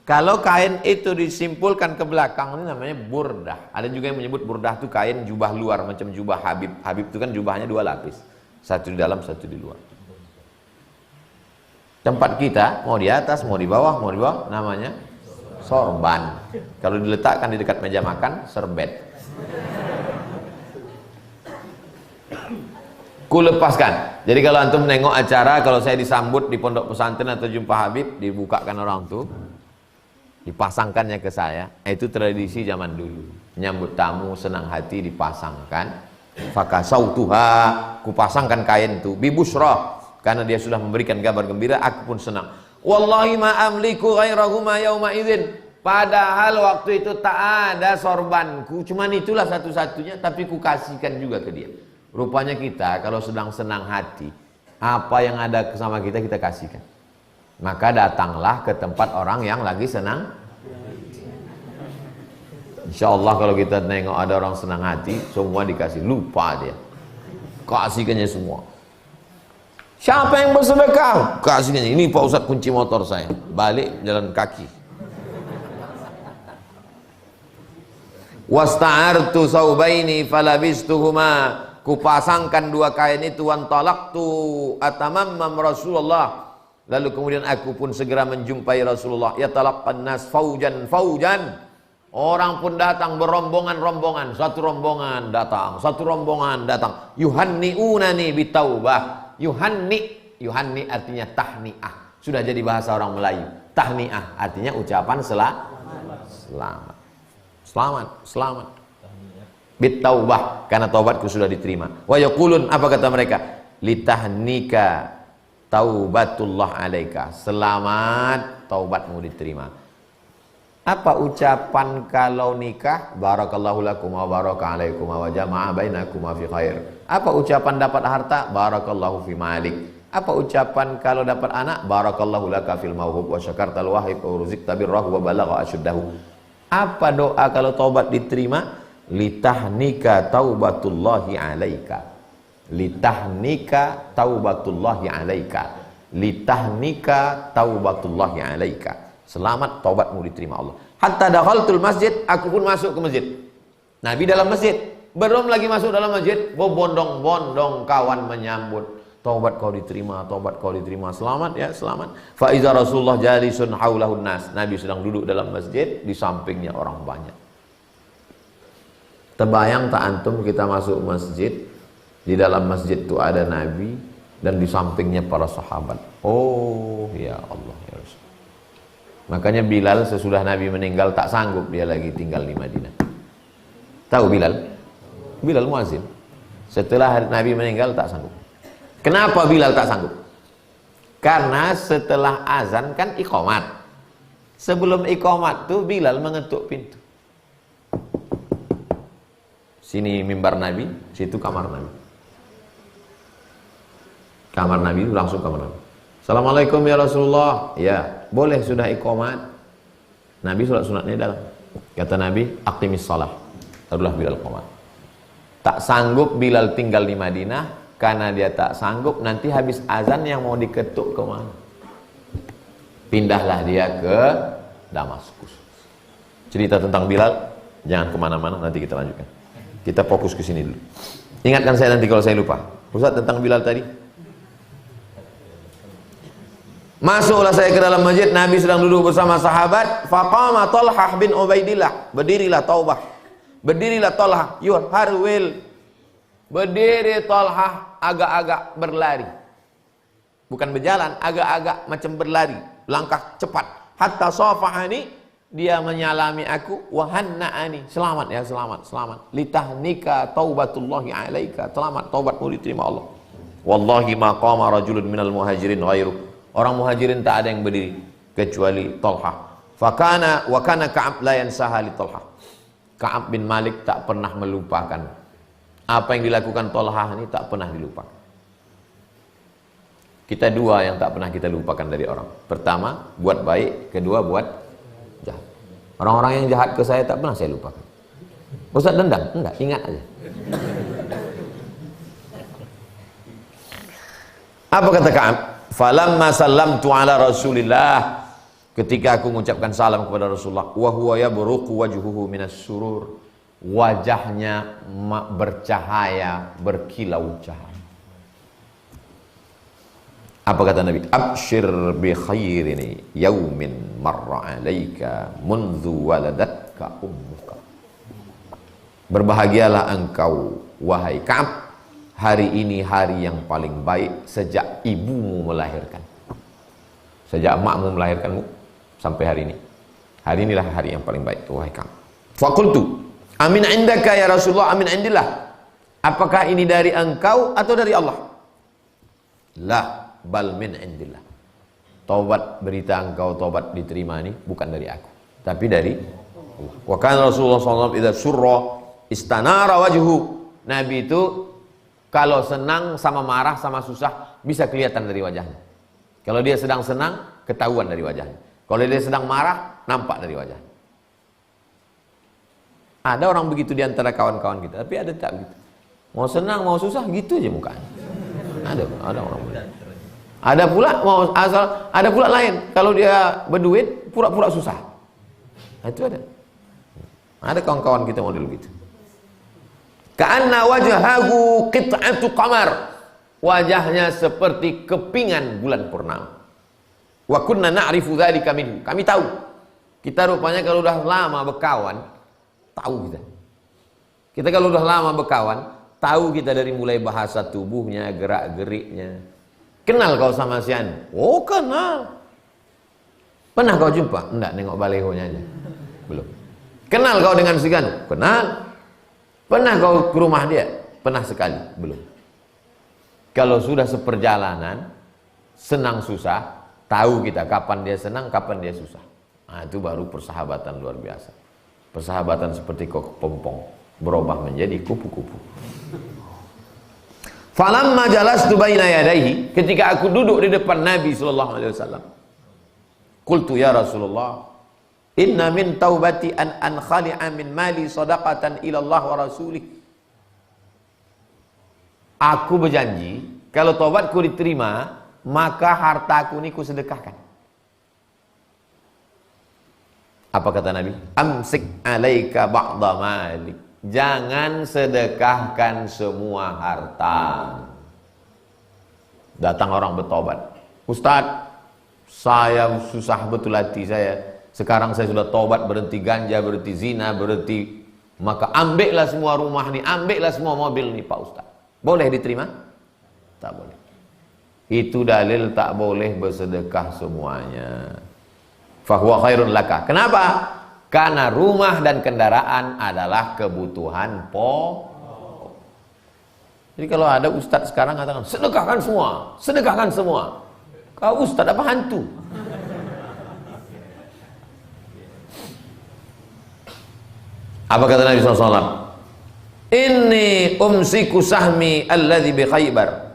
Kalau kain itu disimpulkan ke belakang ini namanya burdah. Ada juga yang menyebut burdah itu kain jubah luar macam jubah Habib. Habib itu kan jubahnya 2 lapis. Satu di dalam, satu di luar. Tempat kita mau di atas, mau di bawah namanya sorban. Kalau diletakkan di dekat meja makan, serbet. Ku lepaskan. Jadi kalau antum nengok acara, kalau saya disambut di pondok pesantren atau jumpa Habib, dibukakan orang tuh, dipasangkannya ke saya. Itu tradisi zaman dulu. Menyambut tamu senang hati dipasangkan. Fakasautuha, kupasangkan kain itu bibusrah, karena dia sudah memberikan kabar gembira, aku pun senang. Wallahi ma amliku ghairahuma yauma idzin. Padahal waktu itu tak ada sorbanku, cuman itulah satu-satunya, tapi ku kasihkan juga ke dia. Rupanya kita kalau sedang senang hati, apa yang ada sama kita, kita kasihkan. Maka datanglah ke tempat orang yang lagi senang. Insya Allah kalau kita nengok ada orang senang hati, semua dikasih, lupa dia. Kasihkannya semua. Siapa yang bersedekah? Kasihkannya. Ini Pak Ustadz kunci motor saya. Balik jalan kaki. Wasta'artu saubaini falabistuhuma, kupasangkan dua kain itu, wantalaqtu atamammam Rasulullah, lalu kemudian aku pun segera menjumpai Rasulullah. Yatalaqqan nas faujan faujan, orang pun datang berombongan-rombongan, satu rombongan datang, satu rombongan datang. Yuhanni'unani bitaubah. Yuhanni artinya tahniah, sudah jadi bahasa orang Melayu. Tahniah artinya ucapan selamat. Selamat. Bitaubah, karena taubatku sudah diterima. Wa yaqulun, apa kata mereka? Litahnika taubatullah alaika, selamat taubatmu diterima. Apa ucapan kalau nikah? Barakallahu lakum wa baraka alaikum wa jama'a bainakum fi khair. Apa ucapan dapat harta? Barakallahu fi malik. Apa ucapan kalau dapat anak? Barakallahu laka fil mauhub wa syakartal wahib wa ruzikta birrahu wa balagha asyuddahu. Apa doa kalau taubat diterima? Litahnika taubatullahi alaika. Litahnika taubatullahi alaika. Litahnika taubatullahi alaika. Selamat taubatmu diterima Allah. Hatta dakhaltul masjid, aku pun masuk ke masjid. Nabi dalam masjid, belum lagi masuk dalam masjid, bondong-bondong kawan menyambut. Taubat kau diterima, taubat kau diterima, selamat ya, selamat. Fa iza Rasulullah jalisun haulahun nas, Nabi sedang duduk dalam masjid, di sampingnya orang banyak. Terbayang tak antum kita masuk masjid, di dalam masjid itu ada Nabi dan di sampingnya para sahabat. Oh ya Allah ya Rasul. Makanya Bilal sesudah Nabi meninggal tak sanggup dia lagi tinggal di Madinah. Tahu Bilal? Bilal muazin. Setelah Nabi meninggal tak sanggup. Kenapa Bilal tak sanggup? Karena setelah azan kan iqamat. Sebelum iqamat tuh Bilal mengetuk pintu. Sini mimbar Nabi, situ kamar Nabi. Kamar Nabi langsung kamar Nabi. Assalamualaikum ya Rasulullah. Ya, boleh sudah iqamat. Nabi sholat sunatnya dalam. Kata Nabi, aqimis shalah. Taruhlah Bilal qomat. Tak sanggup Bilal tinggal di Madinah. Karena dia tak sanggup, nanti habis azan yang mau diketuk ke mana? Pindahlah dia ke Damaskus. Cerita tentang Bilal, jangan kemana-mana, nanti kita lanjutkan. Kita fokus ke sini dulu. Ingatkan saya nanti kalau saya lupa. Ustaz, tentang Bilal tadi. Masuklah saya ke dalam masjid, Nabi sedang duduk bersama sahabat. Faqama Talhah bin Ubaidillah. Berdirilah Taubah. Berdirilah Talhah. Yuharwil. Berdiri Talhah agak-agak berlari. Bukan berjalan, agak-agak macam berlari, langkah cepat. Hatta safahani, dia menyalami aku, wa hanna'ani, selamat ya, selamat. Litahnika taubatullahi alaika, selamat taubatmu diterima Allah. Wallahi ma qama rajulun minal muhajirin ghairu. Orang muhajirin tak ada yang berdiri kecuali Talhah. Fakana wa kana Ka'ab la yansaha li Talhah. Ka'ab bin Malik tak pernah melupakan apa yang dilakukan Talhah ini, tak pernah dilupakan. Kita dua yang tak pernah kita lupakan dari orang. Pertama, buat baik. Kedua, buat jahat. Orang-orang yang jahat ke saya tak pernah saya lupakan. Ustaz dendam? Enggak, ingat aja. Apa kata Ka'ab? Falamma sallamtu ala Rasulillah, ketika aku mengucapkan salam kepada Rasulullah, wa huwa yabruqu wajhuhu minas surur, wajahnya bercahaya, berkilau cahaya. Apa kata Nabi? Abshir bi khairini yaumin marra alaika mundu waladatka ummuka. Berbahagialah engkau wahai Ka'ab, hari ini hari yang paling baik sejak ibumu melahirkan. Sejak emakmu melahirkanmu sampai hari ini. Hari inilah hari yang paling baik wahai Ka'ab. Faqultu amin indaka ya Rasulullah, amin indillah. Apakah ini dari engkau atau dari Allah? La, bal min indillah. Taubat, berita engkau taubat diterima ini bukan dari aku, tapi dari Allah. Wa kana Rasulullah SAW idza surra istanara wajhu. Nabi itu kalau senang sama marah sama susah bisa kelihatan dari wajahnya. Kalau dia sedang senang ketahuan dari wajahnya. Kalau dia sedang marah nampak dari wajahnya. Ada orang begitu di antara kawan-kawan kita, tapi ada tak begitu. Mau senang, mau susah, gitu aja mukanya. Ada orang begitu. Ada pula lain. Kalau dia berduit, pura-pura susah. Nah, itu ada. Ada kawan-kawan kita model gitu. Ka'anna wajhahu qit'atu qamar. Wajahnya seperti kepingan bulan purnama. Wa kunna na'rifu dzalika minhu. Kami tahu. Kita rupanya kalau udah lama berkawan, tahu kita. Kita kalau udah lama berkawan, tahu kita dari mulai bahasa tubuhnya, gerak-geriknya. Kenal kau sama si Anu? Oh, kenal. Pernah kau jumpa? Enggak, nengok balehonya aja. Belum. Kenal kau dengan si Anu? Kenal. Pernah kau ke rumah dia? Pernah sekali? Belum. Kalau sudah seperjalanan, senang susah, tahu kita kapan dia senang, kapan dia susah. Nah, itu baru persahabatan luar biasa. Persahabatan seperti kepompong, berubah menjadi kupu-kupu. Falamma jalastu baina yadayhi, ketika aku duduk di depan Nabi sallallahu alaihi wasallam. Qultu ya Rasulullah, inna min taubati an khali'a min mali sadaqatan ila Allah wa rasulih. Aku berjanji, kalau taubatku diterima, maka hartaku ini ku sedekahkan. Apa kata Nabi? Amsik alaika ba'da malik. Jangan sedekahkan semua harta. Datang orang bertobat. Ustadz, saya susah betul hati saya. Sekarang saya sudah tobat, berhenti ganja, berhenti zina, berhenti. Maka ambillah semua rumah nih, ambillah semua mobil nih Pak Ustadz. Boleh diterima? Tak boleh. Itu dalil tak boleh bersedekah semuanya. Fahuwa khairun laka. Kenapa? Karena rumah dan kendaraan adalah kebutuhan pokok. Jadi kalau ada ustadz sekarang katakan, sedekahkan semua, sedekahkan semua. Kau ustadz apa hantu? Apa kata Nabi SAW? Inni umsiku sahmi alladhi bi Khaybar.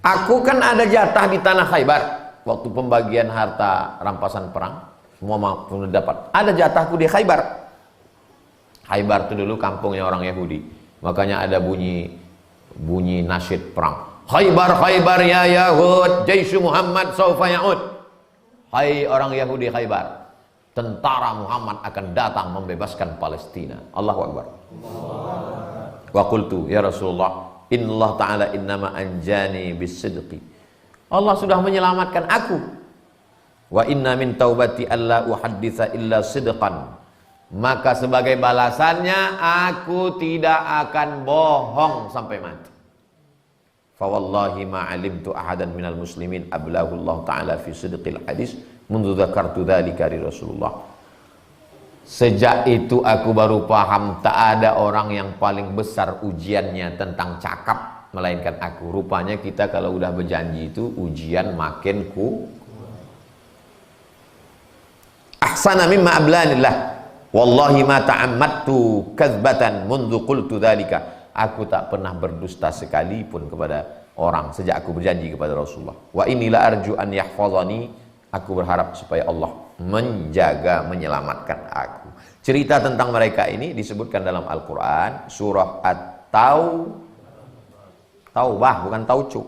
Aku kan ada jatah di tanah Khaybar. Waktu pembagian harta rampasan perang, semua pun dapat. Ada jatahku di Khaybar. Khaybar itu dulu kampungnya orang Yahudi. Makanya ada bunyi nasyid perang. Khaybar, Khaybar ya Yahud, Jaishu Muhammad sawfa ya'ud. Hai orang Yahudi Khaybar, tentara Muhammad akan datang membebaskan Palestina. Allahu Akbar. Wa qultu ya Rasulullah, innallah ta'ala innama anjani bisidqi. Allah sudah menyelamatkan aku. Wa inna min taubati alla uhadditsa illa sidqan. Maka sebagai balasannya aku tidak akan bohong sampai mati. Fa wallahi ma alimtu ahadan minal muslimin ablahu Allah taala fi sidqil hadis mundu dzakartu dzalika li Rasulullah. Sejak itu aku baru paham tak ada orang yang paling besar ujiannya tentang cakap melainkan aku. Rupanya kita kalau udah berjanji itu ujian makin ahsana mimma ablanillah. Wallahi ma ta'ammattu kadzbatan mundu qultu dzalika. Aku tak pernah berdusta sekalipun kepada orang sejak aku berjanji kepada Rasulullah. Wa inni la arju an yahfazani. Aku berharap supaya Allah menjaga, menyelamatkan aku. Cerita tentang mereka ini disebutkan dalam Al-Quran surah Taubah, bukan Taucu.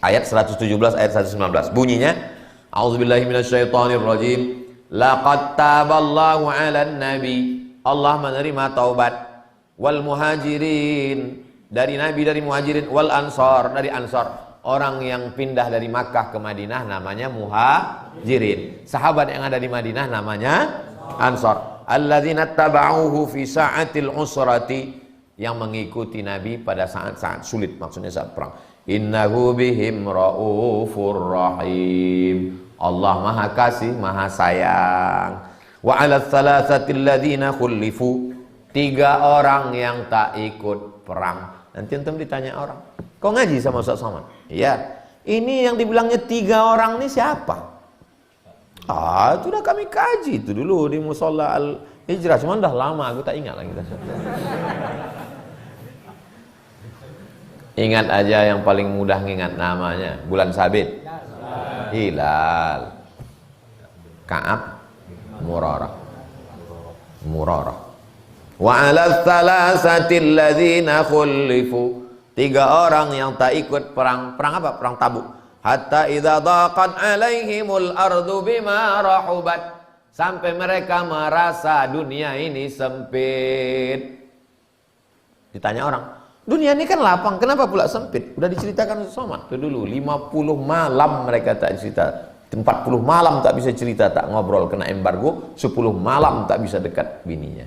Ayat 117, ayat 119. Bunyinya, A'udzubillahi minasyaitonirrajim. Laqad taballahu 'alan nabi. Allah menerima taubat wal muhajirin, dari nabi, dari muhajirin, wal ansar, dari ansar. Orang yang pindah dari Makkah ke Madinah namanya muhajirin. Sahabat yang ada di Madinah namanya ansar. Alladzina taba'uhu fi sa'atil usrati, yang mengikuti Nabi pada saat-saat sulit, maksudnya saat perang. Innahu bihim raufur rahim. Allah maha kasih, maha sayang. Wa 'ala tsalatsatil ladzina khulifu, 3 orang yang tak ikut perang. Nanti antum ditanya orang, kau ngaji sama Ustaz Somad? Iya. Ini yang dibilangnya 3 orang ini siapa? Itu udah kami kaji itu dulu di Musholla Al-Hijrah, cuman udah lama aku tak ingat lagi. Ingat aja yang paling mudah ngingat namanya. Bulan sabit, Hilal, Ka'ab, Murarah. Wa 'ala tsalatsatil ladzina khulifu, 3 orang yang tak ikut perang. Perang apa? Perang Tabuk. Hatta idza daqat 'alaihimul ardu bima rahubat, sampai mereka merasa dunia ini sempit. Ditanya orang, dunia ini kan lapang, kenapa pula sempit? Udah diceritakan Somad itu dulu, 50 malam mereka tak cerita, 40 malam tak bisa cerita, tak ngobrol, kena embargo, 10 malam tak bisa dekat bininya.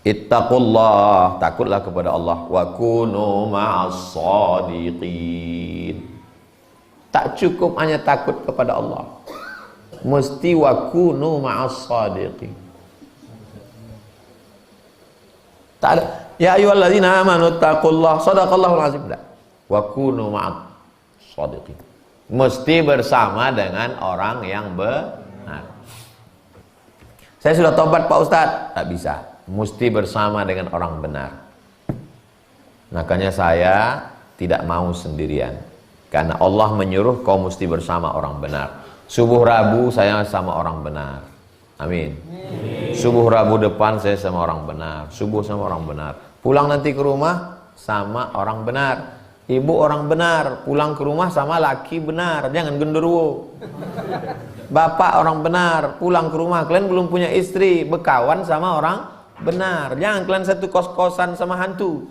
Ittaqullah, takutlah kepada Allah, wa kunu ma'as shadiqin. Tak cukup hanya takut kepada Allah, mesti wa kunu ma'as shadiqin. Tak ada ya ayyuhalladzina amanu taqullaha shadaqallahul azim, enggak. Wa kunu ma'as shadiqin. Mesti bersama dengan orang yang benar. Saya sudah tobat Pak Ustadz, tak bisa. Mesti bersama dengan orang benar. Makanya saya tidak mau sendirian, karena Allah menyuruh kau mesti bersama orang benar. Subuh Rabu saya sama orang benar. Amin. Subuh Rabu depan saya sama orang benar. Subuh sama orang benar. Pulang nanti ke rumah sama orang benar. Ibu orang benar. Pulang ke rumah sama laki benar. Jangan genderuwo. Bapak orang benar. Pulang ke rumah, kalian belum punya istri, berkawan sama orang benar. Jangan kalian satu kos-kosan sama hantu.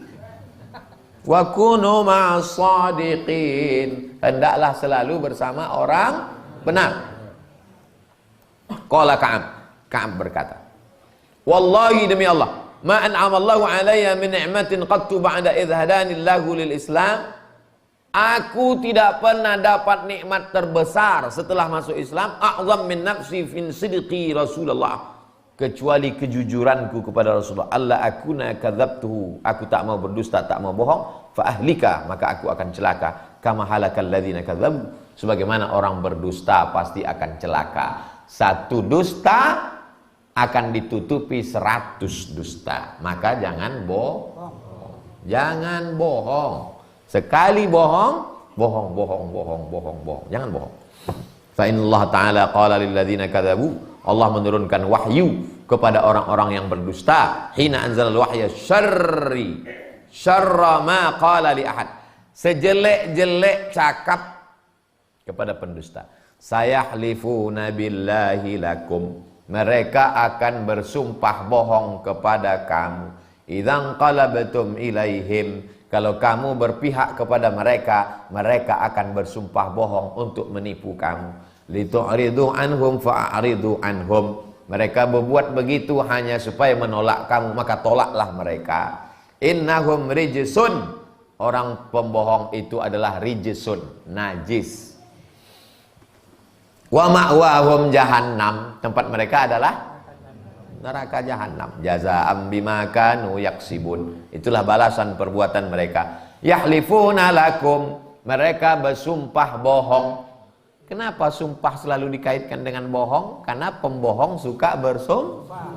Wa kunu ma'as shadiqin. Hendaklah selalu bersama orang benar. Qala Ka'ab berkata, wallahi demi Allah, ma an'amallahu alayya min ni'matin qattu ba'da idh hadanillahu lil Islam. Aku tidak pernah dapat nikmat terbesar setelah masuk Islam, a'zam min nafsi fin sidqi Rasulullah, kecuali kejujuranku kepada Rasulullah. Allah akuna kadzabtuhu, aku tak mau berdusta, tak mau bohong, fa ahlika, maka aku akan celaka, kama halakal ladzina kadzabu, sebagaimana orang berdusta pasti akan celaka. Satu dusta akan ditutupi 100 dusta. Maka jangan bohong. Jangan bohong. Sekali bohong, bohong. Jangan bohong. Fa innallaha ta'ala qala lil ladzina kadzabu, Allah menurunkan wahyu kepada orang-orang yang berdusta. Hina anzalal wahya syarra ma qala li ahad. Sejelek-jelek cakap kepada pendusta. Sayahlifuna billahi lakum, mereka akan bersumpah bohong kepada kamu. Idzan qalabtum ilaihim, kalau kamu berpihak kepada mereka, mereka akan bersumpah bohong untuk menipu kamu. Litu'ridu anhum fa'aridu anhum, mereka berbuat begitu hanya supaya menolak kamu, maka tolaklah mereka. Innahum rijsun, orang pembohong itu adalah rijsun, najis. Wa ma'wahum jahannam, tempat mereka adalah neraka jahannam. Jazaa'an bima kanu yaksibun, itulah balasan perbuatan mereka. Yahlifuna lakum, mereka bersumpah bohong. Kenapa sumpah selalu dikaitkan dengan bohong? Karena pembohong suka bersumpah.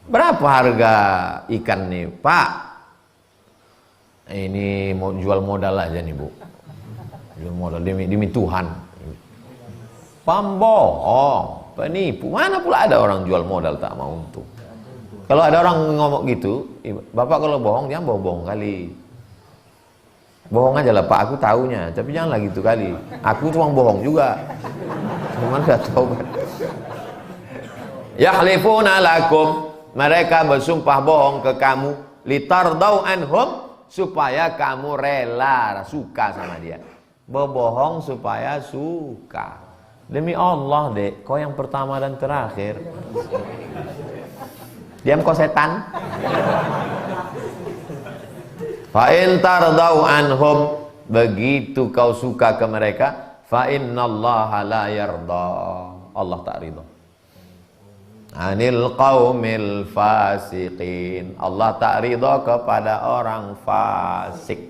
Berapa harga ikan nih, Pak? Ini mau jual modal aja nih, Bu. Jual modal demi Tuhan. Pembohong, penipu. Mana pula ada orang jual modal tak mau untung. Kalau ada orang ngomong gitu, Bapak kalau bohong jangan bohong-bohong kali. Bohong aja lah Pak, aku taunya, tapi janganlah gitu kali. Aku cuma bohong juga. Cuman gak tahu. Yahlifuna lakum, mereka bersumpah bohong ke kamu, litardau anhum, supaya kamu rela, suka sama dia. Berbohong supaya suka. Demi Allah dek, kau yang pertama dan terakhir. Diam kau setan. Fa in tardau anhum, begitu kau suka ke mereka, fa innallaha la yarda, Allah tak ridha. Anil qaumil fasiqin, Allah tak ridha kepada orang fasik.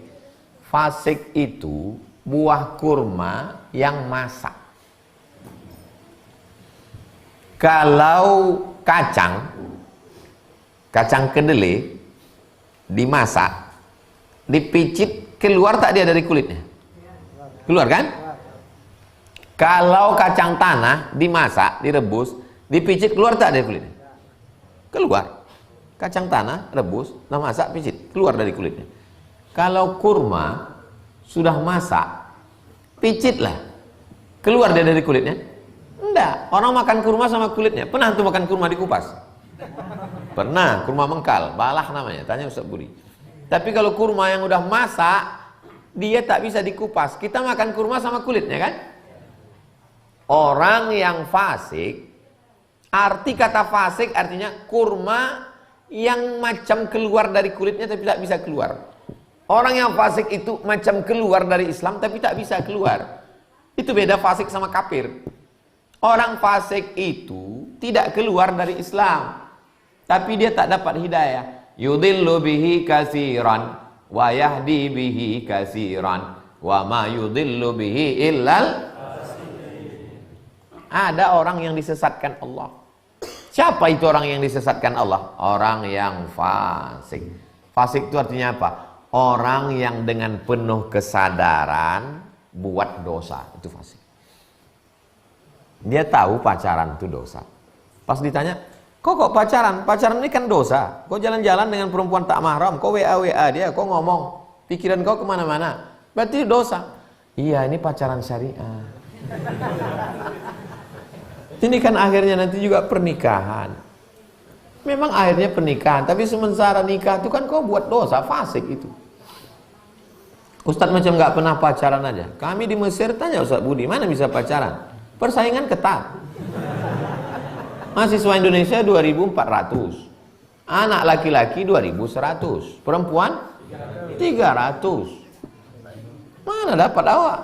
Fasik itu buah kurma yang masak. Kalau kacang kedelai dimasak, dipicit, keluar tak dia dari kulitnya? Keluar kan? Kalau kacang tanah dimasak, direbus, dipicit, keluar tak dari kulitnya? Keluar. Kacang tanah, rebus, masak, picit, keluar dari kulitnya. Kalau kurma sudah masak, picitlah, Keluar dia dari kulitnya? Enggak. Orang makan kurma sama kulitnya. Pernah tuh makan kurma dikupas? Pernah, kurma mengkal, balah namanya. Tanya Ustaz Budi. Tapi kalau kurma yang udah masak, dia tak bisa dikupas. Kita makan kurma sama kulitnya kan? Orang yang fasik, arti kata fasik artinya kurma yang macam keluar dari kulitnya tapi tak bisa keluar. Orang yang fasik itu macam keluar dari Islam tapi tak bisa keluar. Itu beda fasik sama kafir. Orang fasik itu tidak keluar dari Islam, tapi dia tak dapat hidayah. Yudillu bihi katsiran wa yahdi bihi katsiran wa ma yudillu bihi illal. Ada orang yang disesatkan Allah. Siapa itu orang yang disesatkan Allah? Orang yang fasik. Fasik itu artinya apa? Orang yang dengan penuh kesadaran buat dosa, itu fasik. Dia tahu pacaran itu dosa. Pas ditanya, kok pacaran? Pacaran ini kan dosa. Kok jalan-jalan dengan perempuan tak mahram? Kok WA dia? Kok ngomong? Pikiran kau kemana-mana? Berarti dosa. Iya, ini pacaran syariah. Ini kan akhirnya nanti juga pernikahan. Memang akhirnya pernikahan, tapi sementara nikah itu kan kau buat dosa, fasik itu. Ustadz macam nggak pernah pacaran aja. Kami di Mesir tanya Ustadz Budi, mana bisa pacaran? Persaingan ketat. Mahasiswa Indonesia 2.400, anak laki-laki 2.100, perempuan 300. Mana dapat awak?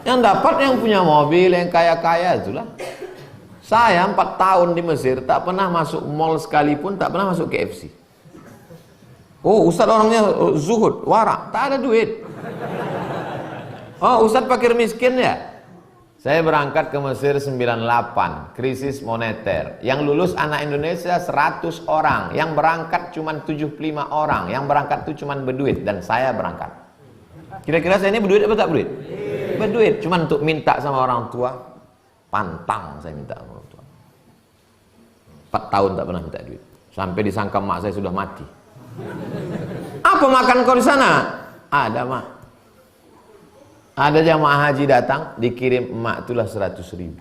Yang dapat yang punya mobil, yang kaya-kaya itulah. Saya 4 tahun di Mesir tak pernah masuk mall sekalipun, tak pernah masuk KFC. Oh, Ustadz orangnya zuhud, warak, tak ada duit. Oh, Ustadz fakir miskin ya? Saya berangkat ke Mesir 98, krisis moneter. Yang lulus anak Indonesia 100 orang, yang berangkat cuma 75 orang. Yang berangkat itu cuma berduit dan saya berangkat. Kira-kira saya ini berduit apa tak berduit? Berduit, cuma untuk minta sama orang tua. Pantang saya minta sama orang tua. 4 tahun tak pernah minta duit. Sampai disangka mak saya sudah mati. Apa makan kau di sana? Ada mak. Ada jamaah haji datang, dikirim emak itulah 100.000.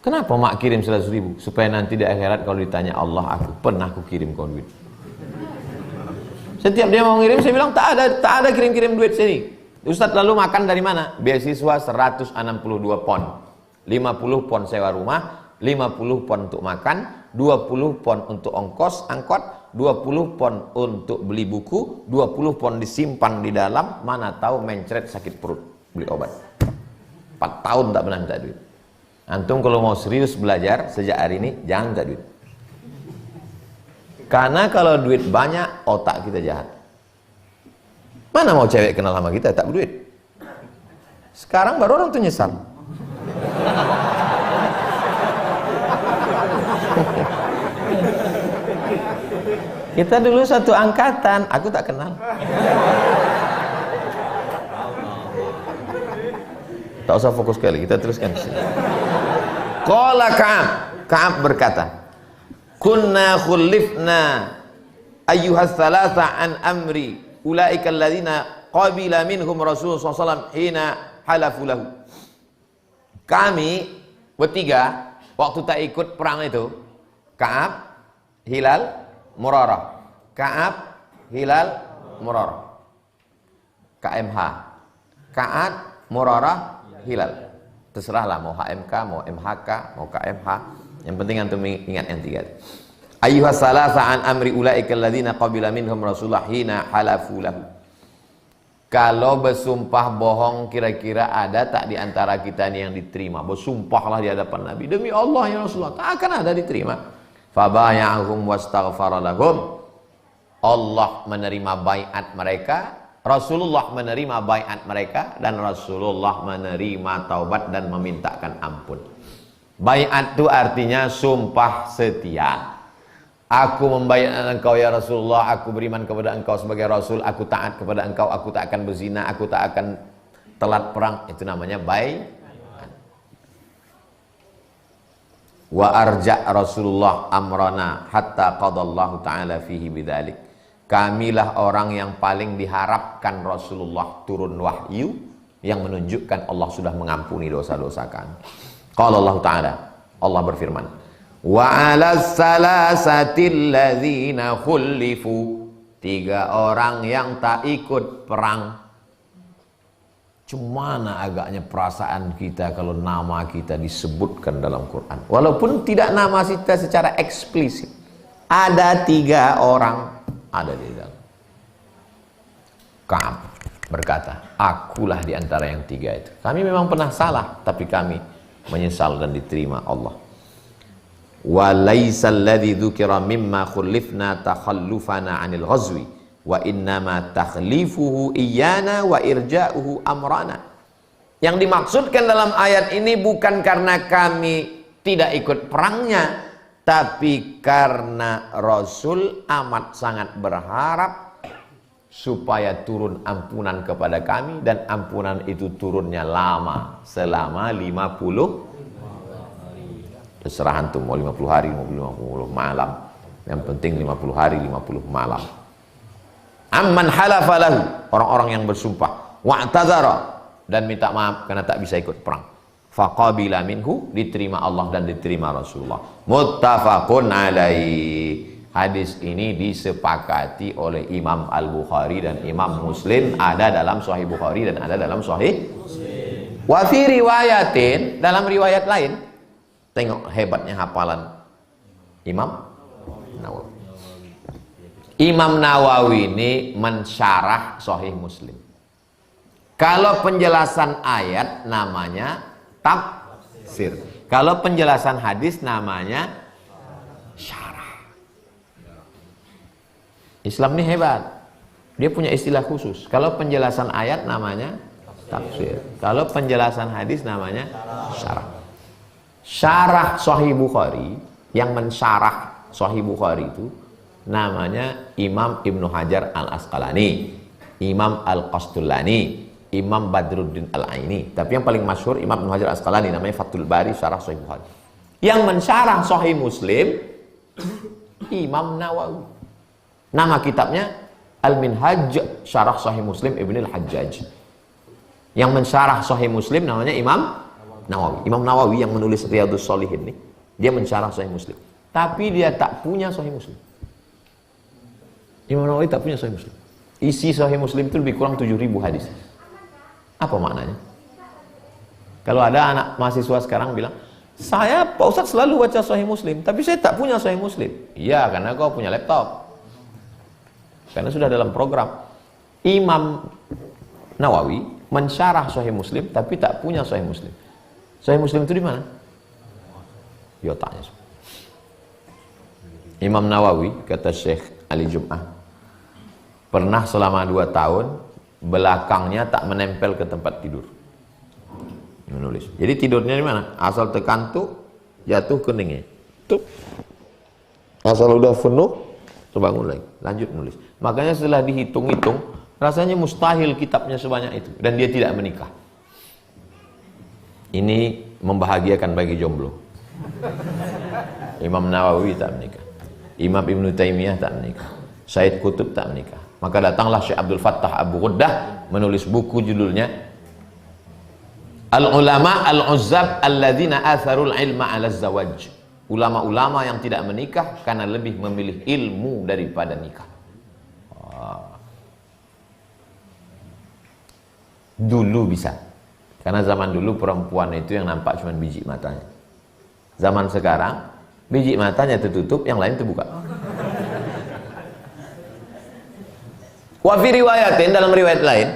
Kenapa mak kirim 100.000? Supaya nanti di akhirat kalau ditanya Allah, aku pernah aku kirim kau duit. Setiap dia mau ngirim, saya bilang tak ada kirim-kirim duit sini. Ustadz lalu makan dari mana? Beasiswa 162 pon. 50 pon sewa rumah, 50 pon untuk makan, 20 pon untuk ongkos angkot, 20 pon untuk beli buku, 20 pon disimpan di dalam, mana tahu mencret sakit perut, beli obat. 4 tahun tak pernah minta duit. Antum kalau mau serius belajar sejak hari ini, jangan minta duit. Karena kalau duit banyak, otak kita jahat. Mana mau cewek kenal sama kita, tak berduit. Sekarang baru orang tuh nyesal. Kita dulu satu angkatan, aku tak kenal. Tak usah fokus sekali, kita teruskan. Qala Ka'ab berkata, kunna khullifna ayyuhas thalatha an amri ulaika alladhina qabila minhum Rasulullah SAW hina halafu lahu. Kami bertiga waktu tak ikut perang itu, Ka'ab, Hilal, Murarah. Ka'ab, Hilal, Murarah. KMH. Ka'ab, Murarah, Hilal. Terserahlah mau HMK, mau MHK, mau KMH. Yang penting antum ingat yang tiga. Ayyuhas salasa an amri ulaika alladzina qabila minhum Rasulullah hina halafu lahu. Kalau bersumpah bohong kira-kira ada tak di antara kita ini yang diterima? Bersumpahlah di hadapan Nabi, demi Allah ya Rasulullah, tak akan ada diterima. Fabaya'ahum wastaghfara lahum. Allah menerima baiat mereka, Rasulullah menerima baiat mereka, dan Rasulullah menerima taubat dan memintakan ampun. Baiat itu artinya sumpah setia. Aku membaiat engkau ya Rasulullah, aku beriman kepada engkau sebagai Rasul, aku taat kepada engkau, aku tak akan berzina, aku tak akan telat perang. Itu namanya baiat. Wa arja Rasulullah amrana hatta qadallahu ta'ala fihi bidzalik. Kamilah orang yang paling diharapkan Rasulullah turun wahyu yang menunjukkan Allah sudah mengampuni dosa-dosa kami. Qala Allah Ta'ala, Allah berfirman, wa 'alas salasatil ladzina khulifu, 3 orang yang tak ikut perang. Cumana agaknya perasaan kita kalau nama kita disebutkan dalam Quran, walaupun tidak nama kita secara eksplisit. Ada 3 orang ada di dalam. Ka'ab berkata, akulah di antara yang 3 itu. Kami memang pernah salah, tapi kami menyesal dan diterima Allah. Wa laysal ladzi dzukira mimma khullifna takhallufana 'anil ghazwi wa innama takhlifuhu iyyana wa irja'uhu amrana. Yang dimaksudkan dalam ayat ini bukan karena kami tidak ikut perangnya, tapi karena Rasul amat sangat berharap supaya turun ampunan kepada kami, dan ampunan itu turunnya lama, selama 50. Terserah antum mau 50 hari, mau 50 malam. Yang penting 50 hari, 50 malam. Amman halafa lahu, orang-orang yang bersumpah, wa'tadzara, dan minta maaf karena tak bisa ikut perang. Faqabila minhu, diterima Allah dan diterima Rasulullah. Muttafaqun alaihi. Hadis ini disepakati oleh Imam Al-Bukhari dan Imam Muslim, ada dalam Sahih Bukhari dan ada dalam Sahih Muslim. Wa fi riwayatin, dalam riwayat lain, tengok hebatnya hafalan Imam Nawawi. Imam Nawawi ini mensyarah Sahih Muslim. Kalau penjelasan ayat namanya tafsir. Kalau penjelasan hadis namanya syarah. Islam ini hebat. Dia punya istilah khusus. Kalau penjelasan ayat namanya tafsir. Kalau penjelasan hadis namanya syarah. Syarah Sahih Bukhari, yang mensyarah Sahih Bukhari itu namanya Imam Ibnu Hajar Al-Asqalani, Imam Al-Qastullani, Imam Badruddin Al-Aini. Tapi yang paling masyhur Imam Ibnu Hajar Al-Asqalani, namanya Fathul Bari Syarah Sahih Bukhari. Yang mensyarah Sahih Muslim Imam Nawawi. Nama kitabnya Al-Minhaj Syarah Sahih Muslim Ibn Al-Hajjaj. Yang mensyarah Sahih Muslim namanya Imam Nawawi. Imam Nawawi yang menulis Riyadhus Shalihin ini, dia mensyarah Sahih Muslim. Tapi dia tak punya Sahih Muslim. Imam Nawawi tak punya Sahih Muslim. Isi Sahih Muslim itu lebih kurang 7.000 hadis. Apa maknanya? Kalau ada anak mahasiswa sekarang bilang, saya Pak Ustadz selalu baca Sahih Muslim, tapi saya tak punya Sahih Muslim. Iya, karena kau punya laptop. Karena sudah dalam program. Imam Nawawi mensyarah Sahih Muslim tapi tak punya Sahih Muslim. Sahih Muslim itu di mana? Di otaknya. Imam Nawawi, kata Syekh Ali Jum'ah, pernah selama 2 tahun belakangnya tak menempel ke tempat tidur. Menulis. Jadi tidurnya di mana? Asal terkantuk, jatuh keningnya. Tuh. Asal udah penuh, terbangun lagi, lanjut menulis. Makanya setelah dihitung-hitung, rasanya mustahil kitabnya sebanyak itu, dan dia tidak menikah. Ini membahagiakan bagi jomblo. Imam Nawawi tak menikah, Imam Ibnu Taimiyah tak menikah, Said Qutb tak menikah. Maka datanglah Syekh Abdul Fattah Abu Ghuddah menulis buku judulnya Al-Ulama Al-Uzzab Alladzina Atharul Ilma 'ala Zawaj. Ulama-ulama yang tidak menikah karena lebih memilih ilmu daripada nikah. Dulu bisa, karena zaman dulu perempuan itu yang nampak cuma biji matanya. Zaman sekarang biji matanya tertutup, yang lain terbuka. Wa fi riwayatin, dalam riwayat lain,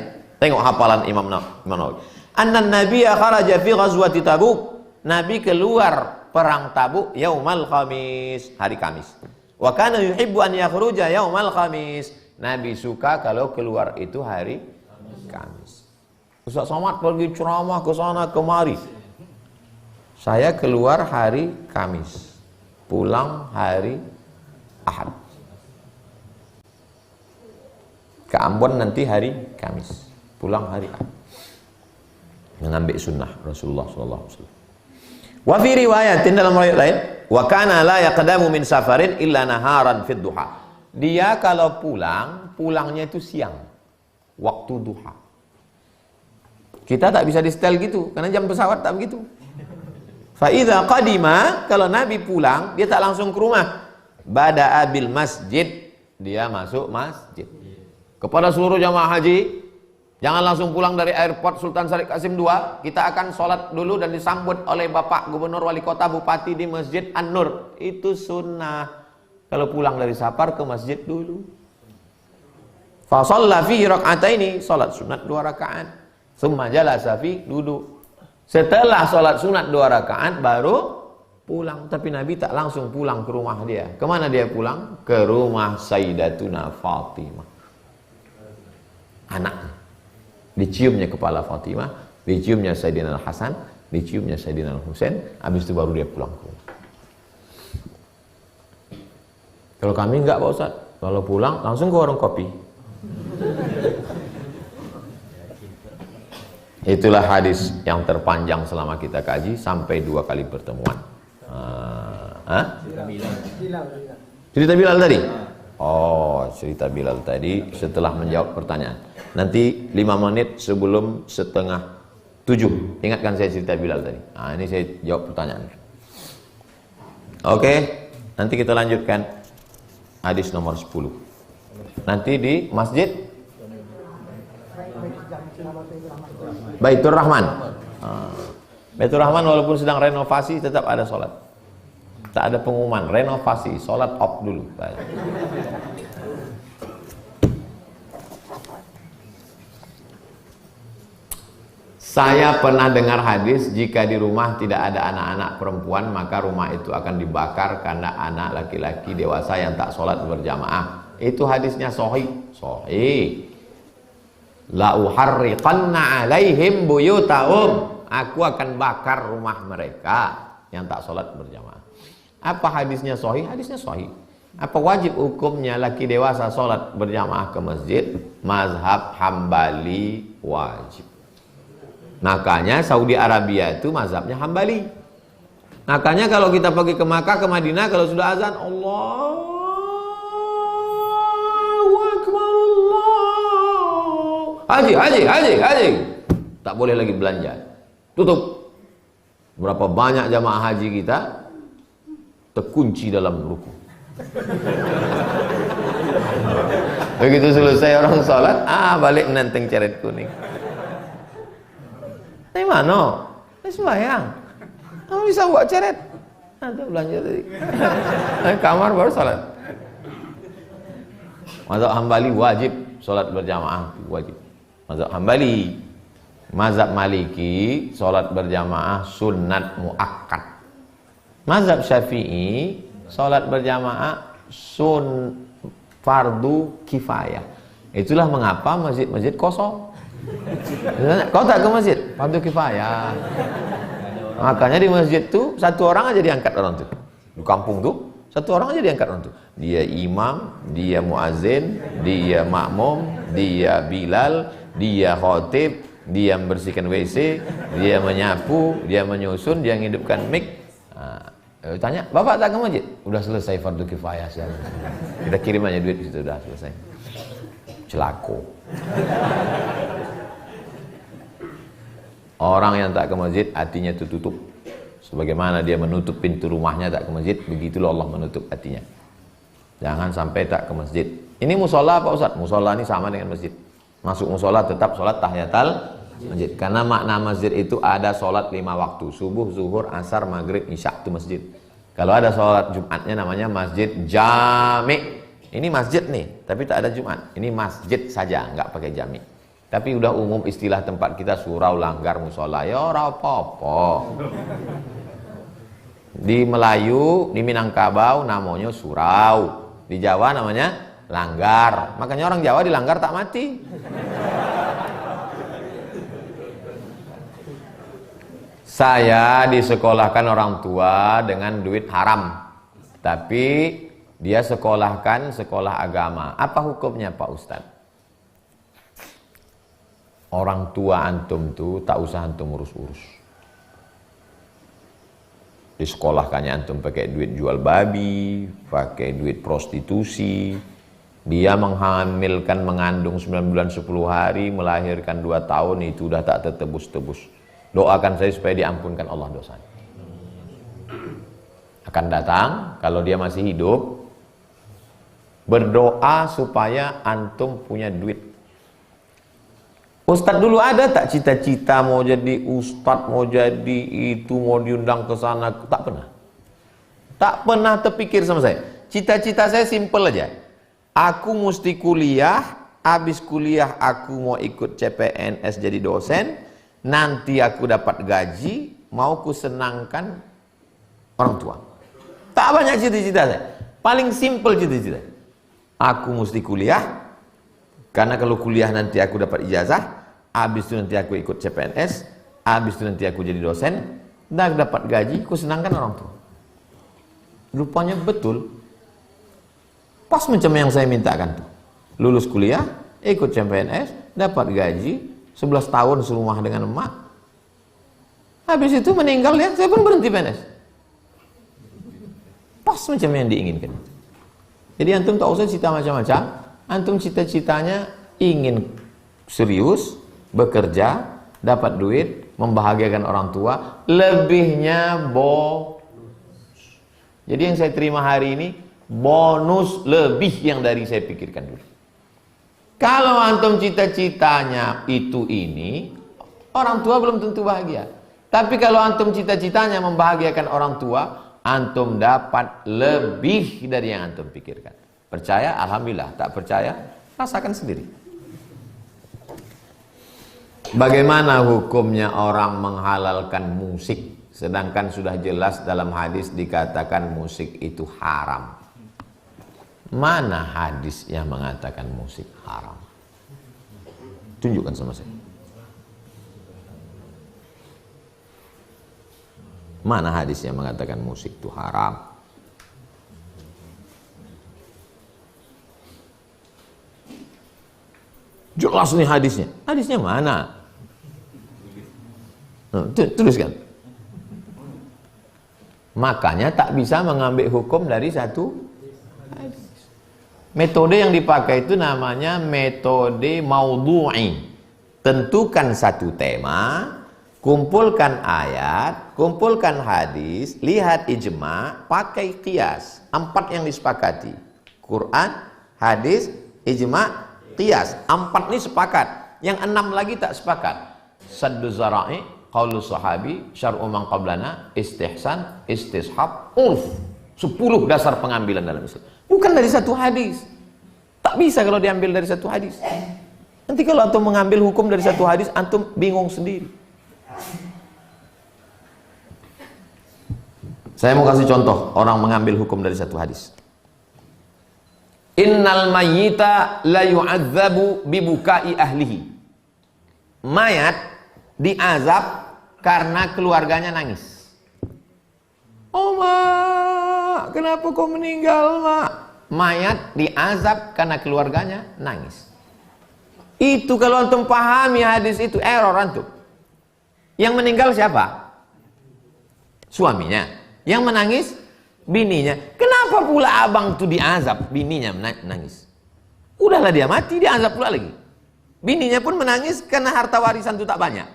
tengok hafalan Imam Nawawi. Annan Nabiyya kharaja fi ghazwati Tabuk. Nabi keluar perang Tabuk yaumal khamis, hari Kamis. Wa kana yuhibbu an yakhruja yaumal khamis. Nabi suka kalau keluar itu hari Kamis. Ustaz Somad pergi ceramah ke sana kemari. Saya keluar hari Kamis, pulang hari Ahad. Ke Ambon nanti hari Kamis, pulang hari Ahad. Mengambil sunnah Rasulullah SAW. Wa fi riwayatin, dalam riwayat lain, wa kana la yaqdamu min safarin illa naharan fid duha. Dia kalau pulang, pulangnya itu siang, waktu duha. Kita tak bisa di setel gitu, karena jam pesawat tak begitu. Fa'idha qadima, kalau Nabi pulang, dia tak langsung ke rumah. Bada'a bil masjid, dia masuk masjid. Kepada seluruh jamaah haji, jangan langsung pulang dari airport Sultan Syarif Kasim II. Kita akan sholat dulu dan disambut oleh Bapak Gubernur Wali Kota Bupati di Masjid An-Nur. Itu sunnah. Kalau pulang dari safar ke masjid dulu. Fa shalla fihi rak'ataini, salat sunat 2 rakaat. Tsumma jalasa fi, duduk. Setelah salat sunat 2 rakaat baru pulang. Tapi Nabi tak langsung pulang ke rumah dia. Kemana dia pulang? Ke rumah Sayyidatuna Fatimah, anaknya. Diciumnya kepala Fatimah, diciumnya Sayyidina Al-Hasan, diciumnya Sayyidina Al-Husain. Habis itu baru dia pulang ke rumah. Kalau kami enggak Pak Ustaz, kalau pulang langsung ke warung kopi. Itulah hadis yang terpanjang selama kita kaji, sampai 2 kali pertemuan. Cerita Bilal tadi? Oh, cerita Bilal tadi setelah menjawab pertanyaan. Nanti 5 menit sebelum setengah 7, ingatkan saya cerita Bilal tadi. Nah, ini saya jawab pertanyaan. Oke, nanti kita lanjutkan hadis nomor 10. Nanti di Masjid Baitur Rahman. Baitur Rahman walaupun sedang renovasi tetap ada sholat. Tak ada pengumuman, renovasi, sholat off dulu. Saya pernah dengar hadis, jika di rumah tidak ada anak-anak perempuan, maka rumah itu akan dibakar karena anak laki-laki dewasa yang tak sholat berjamaah. Itu hadisnya sahih. Sahih. La uharriqanna alaihim buyutahum. Aku akan bakar rumah mereka yang tak sholat berjamaah. Apa hadisnya sahih? Hadisnya sahih. Apa wajib hukumnya laki dewasa sholat berjamaah ke masjid? Mazhab Hambali wajib. Makanya Saudi Arabia itu mazhabnya Hambali. Makanya kalau kita pergi ke Makkah, ke Madinah, kalau sudah azan, Allahu Akbar, Allah. Haji. Tak boleh lagi belanja. Tutup. Berapa banyak jamaah haji kita terkunci dalam ruku. Begitu selesai orang sholat, balik menenteng ceret kuning. Ini mana? Ini sembahyang. Kamu bisa buat ceret? Ada belanja tadi. Kamar baru sholat. Mazhab Hambali wajib sholat berjamaah, wajib. Mazhab Hambali. Mazhab Maliki sholat berjamaah sunnat muakkad. Mazhab Syafi'i sholat berjamaah fardu kifayah. Itulah mengapa masjid-masjid kosong. Kau tak ke masjid? Fardu kifayah. Makanya di masjid tuh 1 orang aja diangkat orang tuh. Di kampung tuh 1 orang aja diangkat orang tuh. Dia imam, dia muazin, dia makmum, dia Bilal, dia khatib, dia membersihkan WC, dia menyapu, dia menyusun, dia menghidupkan mic. Tanya, Bapak tak ke masjid? Udah selesai fardu kifayah sih. Kita kirim aja duit situ, udah selesai. Celako. Orang yang tak ke masjid hatinya tertutup. Sebagaimana dia menutup pintu rumahnya tak ke masjid, begitulah Allah menutup hatinya. Jangan sampai tak ke masjid. Ini musola Pak Ustaz? Musola ini sama dengan masjid. Masuk musola tetap sholat tahiyatul masjid. Karena makna masjid itu ada sholat 5 waktu. Subuh, zuhur, asar, maghrib, isya itu masjid. Kalau ada sholat Jumatnya namanya masjid jami'. Ini masjid nih, tapi tak ada Jumat. Ini masjid saja, nggak pakai jami'. Tapi udah umum istilah tempat kita surau, langgar, musola. Ya ora apa-apa. Di Melayu, di Minangkabau namanya surau. Di Jawa namanya langgar. Makanya orang Jawa di langgar tak mati. Saya disekolahkan orang tua dengan duit haram. Tapi dia sekolahkan sekolah agama. Apa hukumnya Pak Ustadz? Orang tua antum tuh tak usah antum urus-urus. Disekolahkannya antum pakai duit jual babi, pakai duit prostitusi, Dia mengandung 9 bulan 10 hari, melahirkan 2 tahun, itu udah tak tertebus-tebus. Doakan saya supaya diampunkan Allah dosanya. Akan datang, kalau dia masih hidup, berdoa supaya antum punya duit. Ustadz dulu ada tak cita-cita mau jadi ustadz, mau jadi itu, mau diundang ke sana? Tak pernah. Tak pernah terpikir sama saya. Cita-cita saya simpel aja. Aku mesti kuliah, habis kuliah aku mau ikut CPNS jadi dosen, nanti aku dapat gaji, mau ku senangkan orang tua. Tak banyak cita-cita saya. Paling simpel cita-cita. Aku mesti kuliah, karena kalau kuliah nanti aku dapat ijazah, habis itu nanti aku ikut CPNS, habis itu nanti aku jadi dosen, dan dapat gaji, ku senangkan orang tua. Rupanya betul. Pas macam yang saya mintakan tuh. Lulus kuliah, ikut CPNS, dapat gaji, 11 tahun serumah dengan emak. Habis itu meninggal ya, saya pun berhenti PNS. Pas macam yang diinginkan. Jadi antum tak usah cita macam-macam. Antum cita-citanya ingin serius, bekerja, dapat duit, membahagiakan orang tua, lebihnya Jadi yang saya terima hari ini bonus lebih yang dari saya pikirkan dulu. Kalau antum cita-citanya itu ini, orang tua belum tentu bahagia. Tapi kalau antum cita-citanya membahagiakan orang tua, antum dapat lebih dari yang antum pikirkan. Percaya? Alhamdulillah. Tak percaya? Rasakan sendiri. Bagaimana hukumnya orang menghalalkan musik? Sedangkan sudah jelas dalam hadis dikatakan musik itu haram. Mana hadis yang mengatakan musik haram? Tunjukkan sama saya. Mana hadis yang mengatakan musik itu haram? Jelas nih hadisnya. Hadisnya mana? Tuliskan. Makanya tak bisa mengambil hukum dari satu hadis. Metode yang dipakai itu namanya metode maudhu'i. Tentukan satu tema, kumpulkan ayat, kumpulkan hadis, lihat ijma, pakai qiyas. 4 yang disepakati. Quran, hadis, ijma, qiyas. 4 ini sepakat. Yang 6 lagi tak sepakat. Saddu zara'i, qaulus sahabi, syar'u man qablana, istihsan, istishab, urf. 10 dasar pengambilan dalam Islam. Bukan dari satu hadis. Tak bisa kalau diambil dari satu hadis. Nanti kalau antum mengambil hukum dari satu hadis, antum bingung sendiri. Saya mau kasih contoh orang mengambil hukum dari satu hadis. Innal mayyita la yu'adzabu bibukai ahlihi. Mayat diazab karena keluarganya nangis. Oh mak, kenapa kau meninggal mak? Mayat diazab karena keluarganya nangis. Itu kalau antum pahami hadis itu, error antum. Yang meninggal siapa? Suaminya. Yang menangis bininya. Kenapa pula abang itu diazab, bininya menangis? Udahlah dia mati, diazab pula lagi. Bininya pun menangis karena harta warisan itu tak banyak.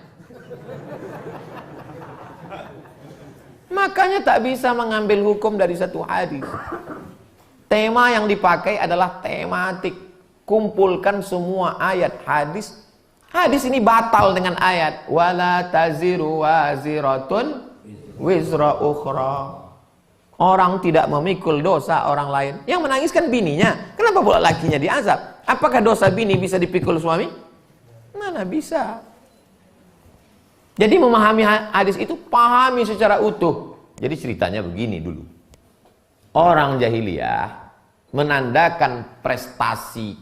Makanya tak bisa mengambil hukum dari satu hadis. Tema yang dipakai adalah tematik. Kumpulkan semua ayat hadis. Hadis ini batal dengan ayat wala taziru waziratun wizra ukhra. Orang tidak memikul dosa orang lain. Yang menangis kan bininya. Kenapa pula lakinya diazab? Apakah dosa bini bisa dipikul suami? Mana bisa? Jadi memahami hadis itu pahami secara utuh. Jadi ceritanya begini dulu. Orang jahiliyah menandakan prestasi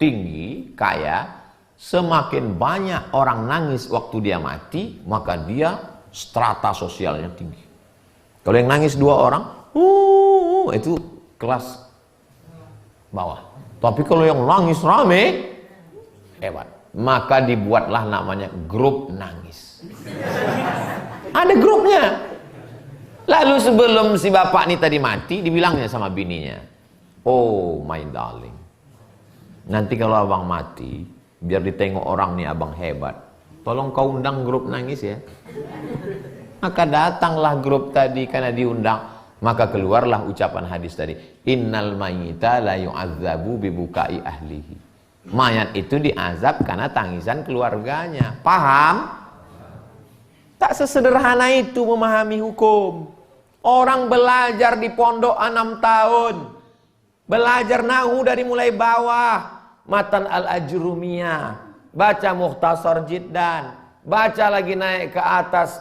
tinggi, kaya, semakin banyak orang nangis waktu dia mati, maka dia strata sosialnya tinggi. Kalau yang nangis 2 orang, itu kelas bawah. Tapi kalau yang nangis rame, hebat. Maka dibuatlah namanya grup nangis. Ada grupnya. Lalu sebelum si bapak ini tadi mati, dibilangnya sama bininya, oh my darling, Nanti kalau abang mati, biar ditengok orang nih abang hebat, tolong kau undang grup nangis ya. Maka datanglah grup tadi karena diundang. Maka keluarlah ucapan hadis tadi, innal mayyita la yu'adzabu bibukai ahlihi. Mayat itu diazab karena tangisan keluarganya. Paham? Tak sesederhana itu memahami hukum. Orang belajar di pondok 6 tahun. Belajar nahu dari mulai bawah. Matan al-Ajrumiyah. Baca Mukhtasar Jiddan. Baca lagi naik ke atas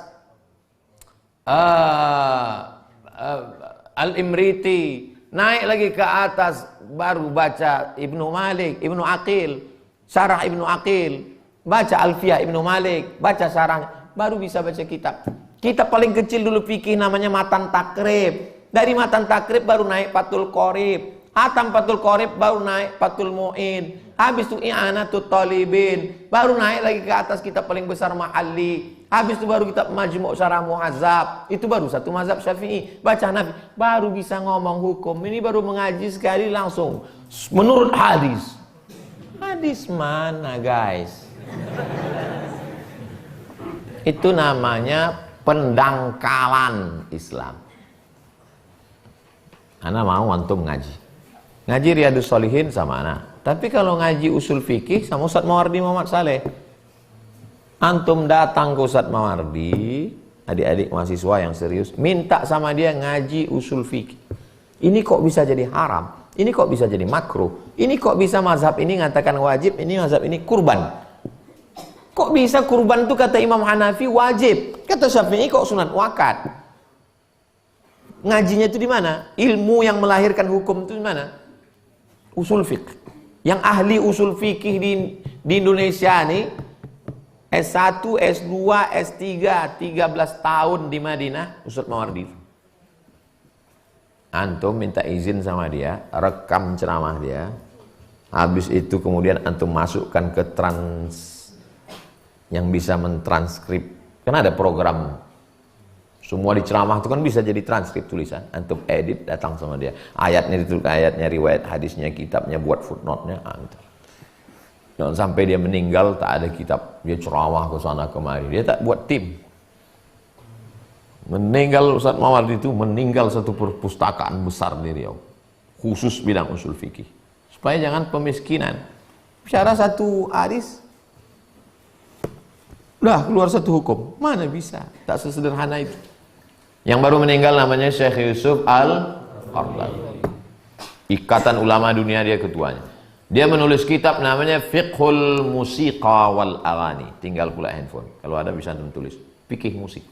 Al-Imriti. Naik lagi ke atas baru baca Ibnu Malik, Ibnu Aqil, Syarah Ibnu Aqil. Baca Alfiyah Ibnu Malik, baca syarah, baru bisa baca kitab. Kitab paling kecil dulu fikih namanya Matan Takrib. Dari Matan Takrib baru naik Fathul Qorib. Hatam Fathul Qorib baru naik Fathul Mu'in. Habis itu I'anatul Talibin. Baru naik lagi ke atas kitab paling besar Mahalli. Habis itu baru kitab Majmu' Syarah Muhazzab. Itu baru satu mazhab Syafi'i. Baca Nafi. Baru bisa ngomong hukum. Ini baru mengaji sekali langsung. Menurut hadis. Hadis mana guys? Itu namanya pendangkalan Islam. Ana mau antum ngaji. Ngaji Riyadhus Shalihin sama ana. Tapi kalau ngaji usul fikih sama Ustaz Mawardi Muhammad Saleh. Antum datang ke Ustaz Mawardi, adik-adik mahasiswa yang serius, minta sama dia ngaji usul fikih. Ini kok bisa jadi haram? Ini kok bisa jadi makruh? Ini kok bisa mazhab ini ngatakan wajib, ini mazhab ini kurban? Kok bisa kurban itu kata Imam Hanafi wajib, kata Syafi'i kok sunat wakad? Ngajinya itu di mana? Ilmu yang melahirkan hukum itu di mana? Usul fikih. Yang ahli usul fikih di Indonesia nih S1, S2, S3, 13 tahun di Madinah, Ustaz Mawardi. Antum minta izin sama dia, rekam ceramah dia. Habis itu kemudian antum masukkan ke yang bisa mentranskrip. Karena ada program semua di ceramah itu kan bisa jadi transkrip tulisan. Antum edit, datang sama dia. Ayatnya ditulis, ayatnya riwayat hadisnya, kitabnya, buat footnote-nya, antum. Jangan sampai dia meninggal tak ada kitab, dia ceramah ke sana kemari. Dia tak buat tim. Meninggal Ustaz Mawardi itu meninggal satu perpustakaan besar di Riau, khusus bidang usul fikih. Supaya jangan pemiskinan. Bicara satu hadis udah keluar satu hukum. Mana bisa? Tak sesederhana itu. Yang baru meninggal namanya Syekh Yusuf Al-Qaradawi. Ikatan Ulama Dunia, dia ketuanya. Dia menulis kitab namanya Fiqhul Musiqa wal Aghani. Tinggal pula handphone. Kalau ada bisa tulis. Fikih musik.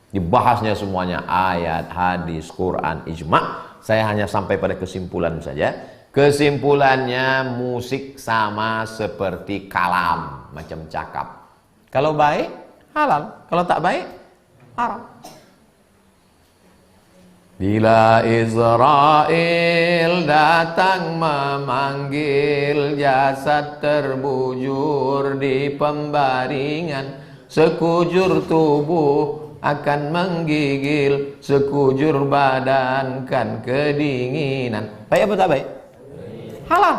Dibahasnya semuanya, ayat, hadis, Quran, ijma'. Saya hanya sampai pada kesimpulan saja. Kesimpulannya musik sama seperti kalam, macam cakap. Kalau baik, halal. Kalau tak baik, haram. Bila Israel datang memanggil, jasad terbujur di pembaringan, sekujur tubuh akan menggigil, sekujur badan kan kedinginan. Baik apa tak baik? Halal.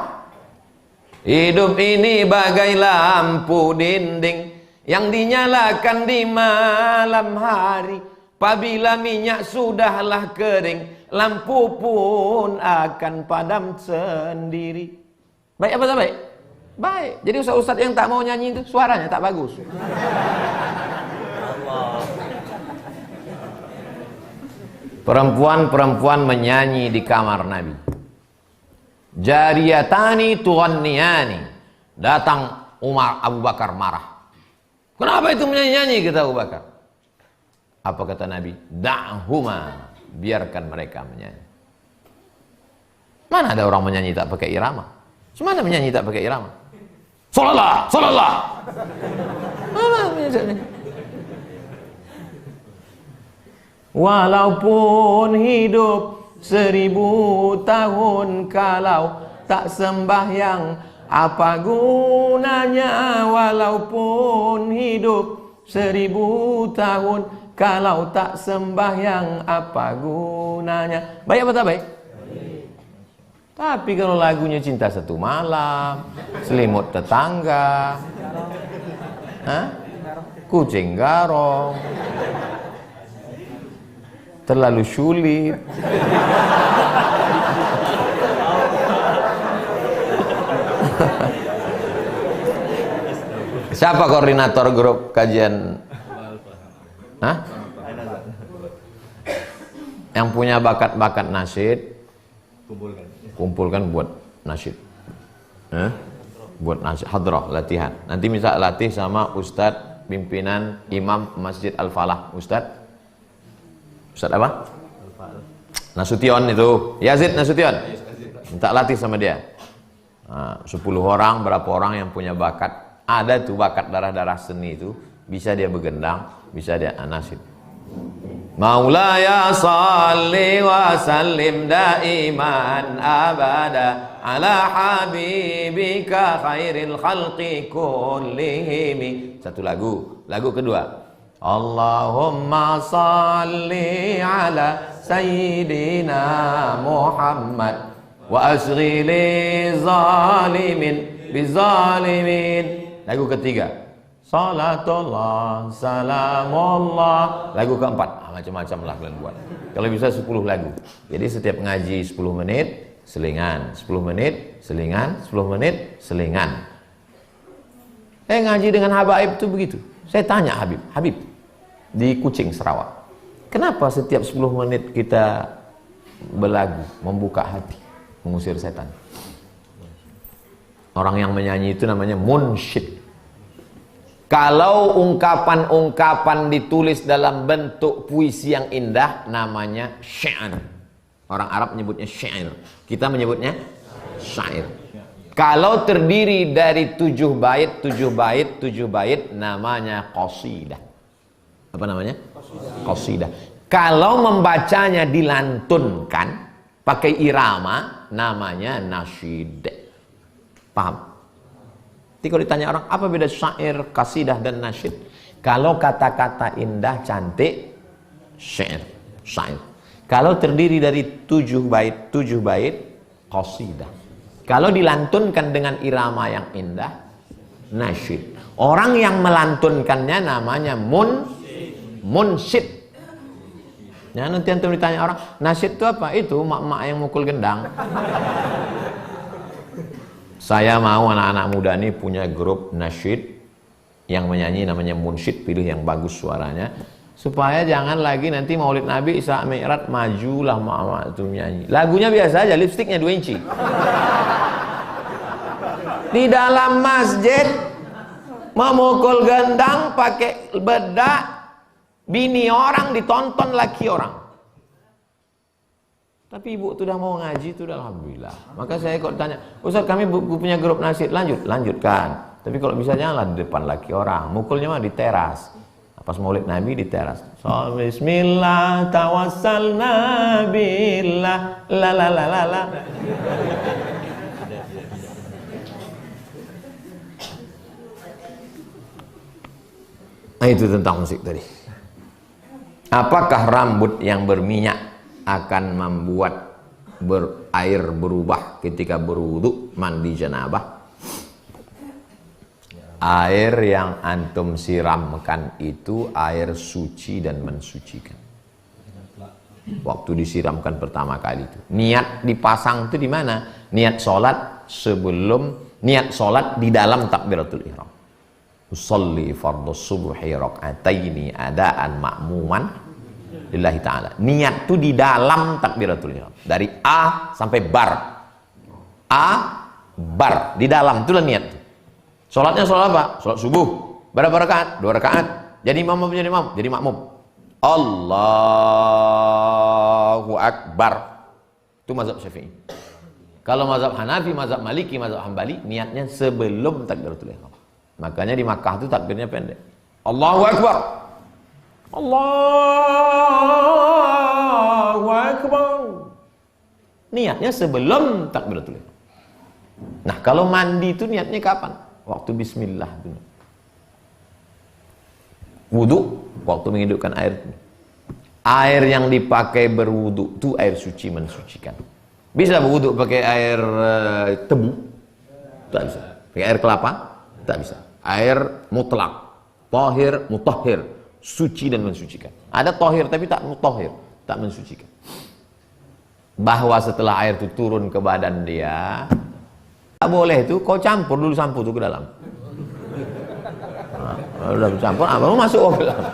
Hidup ini bagai lampu dinding yang dinyalakan di malam hari. Apabila minyak sudahlah kering, lampu pun akan padam sendiri. Baik apa tak baik? Baik. Jadi ustaz-ustaz yang tak mau nyanyi itu suaranya tak bagus. Perempuan-perempuan menyanyi di kamar Nabi. Jariyatani tughanniyani. Datang Umar, Abu Bakar marah. Kenapa itu menyanyi-nyanyi, kata Abu Bakar. Apa kata Nabi? Da'huma, biarkan mereka menyanyi. Mana ada orang menyanyi tak pakai irama? Semana menyanyi tak pakai irama? Salallah, salallah. Walaupun hidup 1000 tahun, kalau tak sembahyang apa gunanya? Walaupun hidup 1000 tahun, kalau tak sembahyang apa gunanya? Baik apa tak baik? Tapi kalau lagunya Cinta Satu Malam, Selimut Tetangga, Kucing Garong, Terlalu Sulit, siapa koordinator grup kajian? Yang punya bakat-bakat nasyid, kumpulkan buat nasyid. Buat nasyid, hadrah, latihan. Nanti misal latih sama Ustadz pimpinan Imam Masjid Al-Falah. Ustadz apa? Nasution itu, Yazid Nasution. Minta latih sama dia. 10 orang, berapa orang yang punya bakat. Ada tuh bakat darah-darah seni itu, bisa dia begendang, bisa dia nasyid. Maulaya salli wa sallim daiman abada ala habibika khairil khalqi kullihim. Satu lagu. Lagu kedua, Allahumma salli ala sayyidina Muhammad wa asghili zalimin bizalimin. Lagu ketiga, Salatullah, Salamullah. Lagu keempat, macam-macam lah kalian buat. Kalau bisa 10 lagu. Jadi setiap ngaji 10 menit, selingan. 10 menit, selingan. 10 menit, selingan. Ngaji dengan Habaib itu begitu. Saya tanya Habib di Kucing, Sarawak, kenapa setiap 10 menit kita berlagu, membuka hati, mengusir setan? Orang yang menyanyi itu namanya munsyid. Kalau ungkapan-ungkapan ditulis dalam bentuk puisi yang indah, namanya syair. Orang Arab menyebutnya syair. Kita menyebutnya syair. Kalau terdiri dari 7 bait, namanya qasidah. Apa namanya? Qasidah. Kalau membacanya dilantunkan, pakai irama, namanya nasyid. Paham? Jadi kalau ditanya orang, apa beda syair, qasidah dan nasyid? Kalau kata-kata indah, cantik, syair. Kalau terdiri dari 7 bait, qasidah. Kalau dilantunkan dengan irama yang indah, nasyid. Orang yang melantunkannya namanya munsyid. Ya, nanti antum ditanya orang, nasyid itu apa? Itu mak-mak yang mukul gendang. Saya mau anak-anak muda ini punya grup nasyid yang menyanyi, namanya munsyid, pilih yang bagus suaranya, supaya jangan lagi nanti Maulid Nabi Isra Mi'raj majulah mak-mak itu menyanyi. Lagunya biasa aja, lipstiknya 2 inci. Di dalam masjid memukul gendang pakai bedak, bini orang ditonton laki orang. Tapi ibu tuh udah mau ngaji, tuh udah alhamdulillah. Maka saya kok tanya, Ustaz kami punya grup nasyid, lanjutkan. Tapi kalau bisa janganlah di depan laki orang, mukulnya mah di teras. Pas Maulid Nabi di teras. So, bismillah tawassalna billah la la la la la. Nah, itu tentang musik tadi. Apakah rambut yang berminyak akan membuat air berubah ketika berwudu, mandi janabah? Air yang antum siramkan itu air suci dan mensucikan. Waktu disiramkan pertama kali itu, niat dipasang itu di mana? Niat sholat di dalam takbiratul ihram. Usolli fardhu subuhi raka'ataini adaan ma'muman lillahi ta'ala. Niat itu di dalam takbiratul ihram, dari A sampai bar. Di dalam itulah niat. Sholatnya sholat apa? Sholat subuh. Berapa rakaat? 2 rakaat. Jadi imam apa jadi imam? Jadi makmum. Allahu Akbar. Itu mazhab Syafi'i. Kalau mazhab Hanafi, mazhab Maliki, mazhab Hambali, niatnya sebelum takbiratul ihram. Makanya di Makkah itu takbirnya pendek. Allahu Akbar. Allahu Akbar. Niatnya sebelum takbiratul ihram. Nah, kalau mandi itu niatnya kapan? Waktu bismillah dulu. Wudu, waktu menghidupkan air. Air yang dipakai berwudu itu air suci mensucikan. Bisa berwudu pakai air tebu? Tak bisa. Pakai air kelapa? Tak bisa. Air mutlak, tahir, mutahhir, suci dan mensucikan. Ada tahir tapi tak mutahhir, tak mensucikan. Bahwa setelah air itu turun ke badan dia, tak boleh itu kau campur dulu sampo itu ke dalam. Nah, udah campur, baru masuk ke dalam.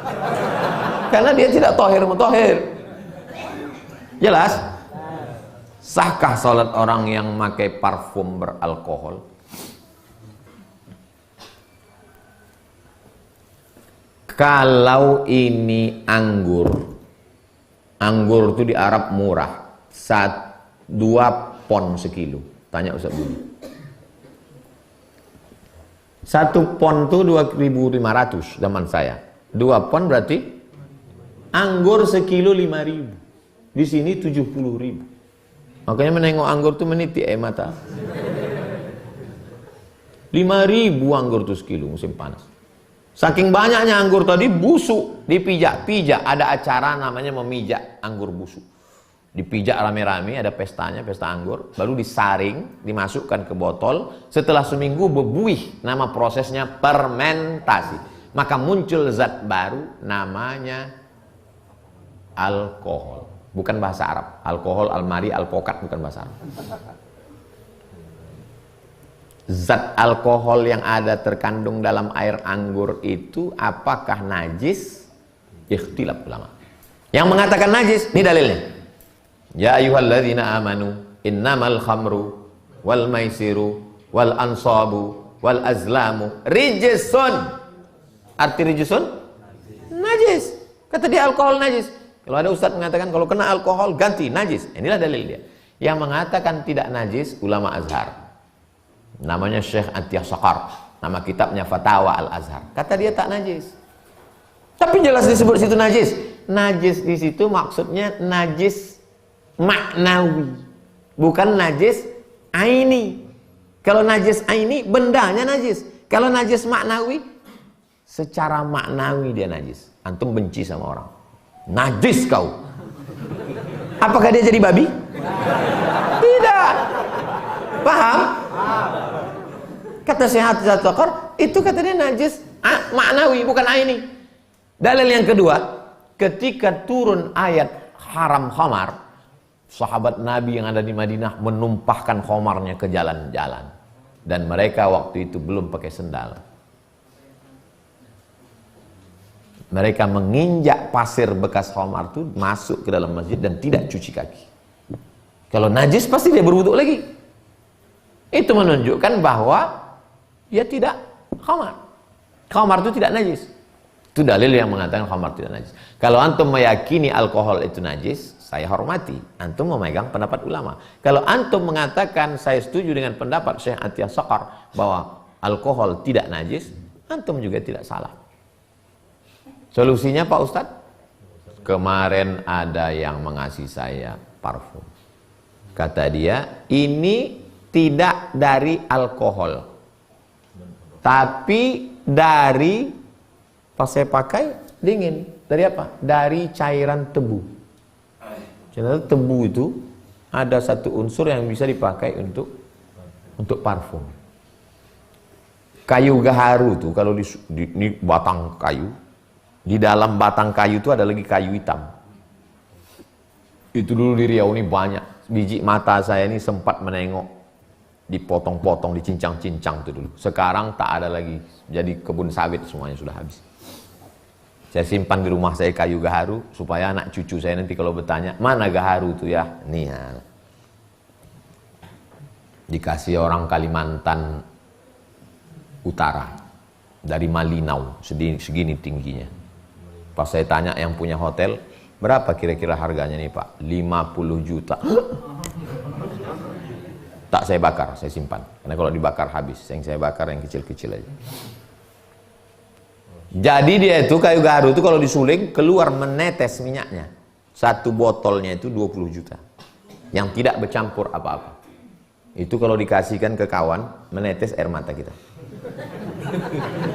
Karena dia tidak tahir mutahhir. Jelas? Sahkah salat orang yang memakai parfum beralkohol? Kalau ini anggur itu di Arab murah, 2 pon sekilo. Tanya Ustaz Budi. 1 pon itu 2.500 zaman saya. 2 pon berarti anggur sekilo 5.000. Di sini 70.000. Makanya menengok anggur itu meniti mata. 5.000 anggur itu sekilo musim panas. Saking banyaknya anggur tadi busuk, dipijak-pijak. Ada acara namanya memijak anggur busuk. Dipijak rame-rame, ada pestanya, pesta anggur. Baru disaring, dimasukkan ke botol. Setelah seminggu berbuih, nama prosesnya fermentasi. Maka muncul zat baru namanya alkohol. Bukan bahasa Arab. Alkohol, almari, alpokat, bukan bahasa Arab. Zat alkohol yang ada terkandung dalam air anggur itu apakah najis? Ikhtilaf ulama. Yang mengatakan najis, ini dalilnya. Ya ayyuhalladzina amanu innamal khamru wal maisiru wal ansabu wal azlamu rijsun. Arti rijsun? Najis. Kata dia alkohol najis. Kalau ada ustadz mengatakan kalau kena alkohol ganti najis. Inilah dalil dia. Yang mengatakan tidak najis ulama Azhar. Namanya Syekh Atiyah Sakar. Nama kitabnya Fatawa Al-Azhar. Kata dia tak najis. Tapi jelas disebut situ najis. Najis di situ maksudnya najis maknawi. Bukan najis aini. Kalau najis aini bendanya najis. Kalau najis maknawi secara maknawi dia najis. Antum benci sama orang. Najis kau. Apakah dia jadi babi? Tidak. Paham? Kata Syekh Zakar, itu katanya najis maknawi, bukan aini. Dalil yang kedua, ketika turun ayat haram khamar, sahabat Nabi yang ada di Madinah menumpahkan khamarnya ke jalan-jalan. Dan mereka waktu itu belum pakai sendal. Mereka menginjak pasir bekas khamar itu masuk ke dalam masjid dan tidak cuci kaki. Kalau najis pasti dia berwudu lagi. Itu menunjukkan bahwa dia tidak khamar. Khamar itu tidak najis. Itu dalil yang mengatakan khamar tidak najis. Kalau antum meyakini alkohol itu najis, saya hormati. Antum memegang pendapat ulama. Kalau antum mengatakan saya setuju dengan pendapat Syekh Atiyah Sakar bahwa alkohol tidak najis, antum juga tidak salah. Solusinya Pak Ustadz? Kemarin ada yang mengasih saya parfum. Kata dia, ini tidak dari alkohol, tapi dari pas saya pakai dingin. Dari apa? Dari cairan tebu. Cairan tebu itu ada satu unsur yang bisa dipakai untuk parfum. Kayu gaharu tuh kalau di batang kayu, di dalam batang kayu itu ada lagi kayu hitam. Itu dulu di Riau ini banyak. Biji mata saya ini sempat menengok, dipotong-potong, dicincang-cincang itu dulu. Sekarang tak ada lagi, jadi kebun sawit semuanya sudah habis. Saya simpan di rumah saya kayu gaharu supaya anak cucu saya nanti kalau bertanya mana gaharu itu ya, nih ya. Dikasih orang Kalimantan Utara dari Malinau, segini tingginya. Pas saya tanya yang punya hotel, berapa kira-kira harganya nih Pak? 50 juta. Tak saya bakar, saya simpan. Karena kalau dibakar habis. Yang saya bakar yang kecil-kecil aja. Jadi dia itu kayu gaharu itu kalau disuling keluar menetes minyaknya. Satu botolnya itu 20 juta. Yang tidak bercampur apa-apa. Itu kalau dikasihkan ke kawan, menetes air mata kita.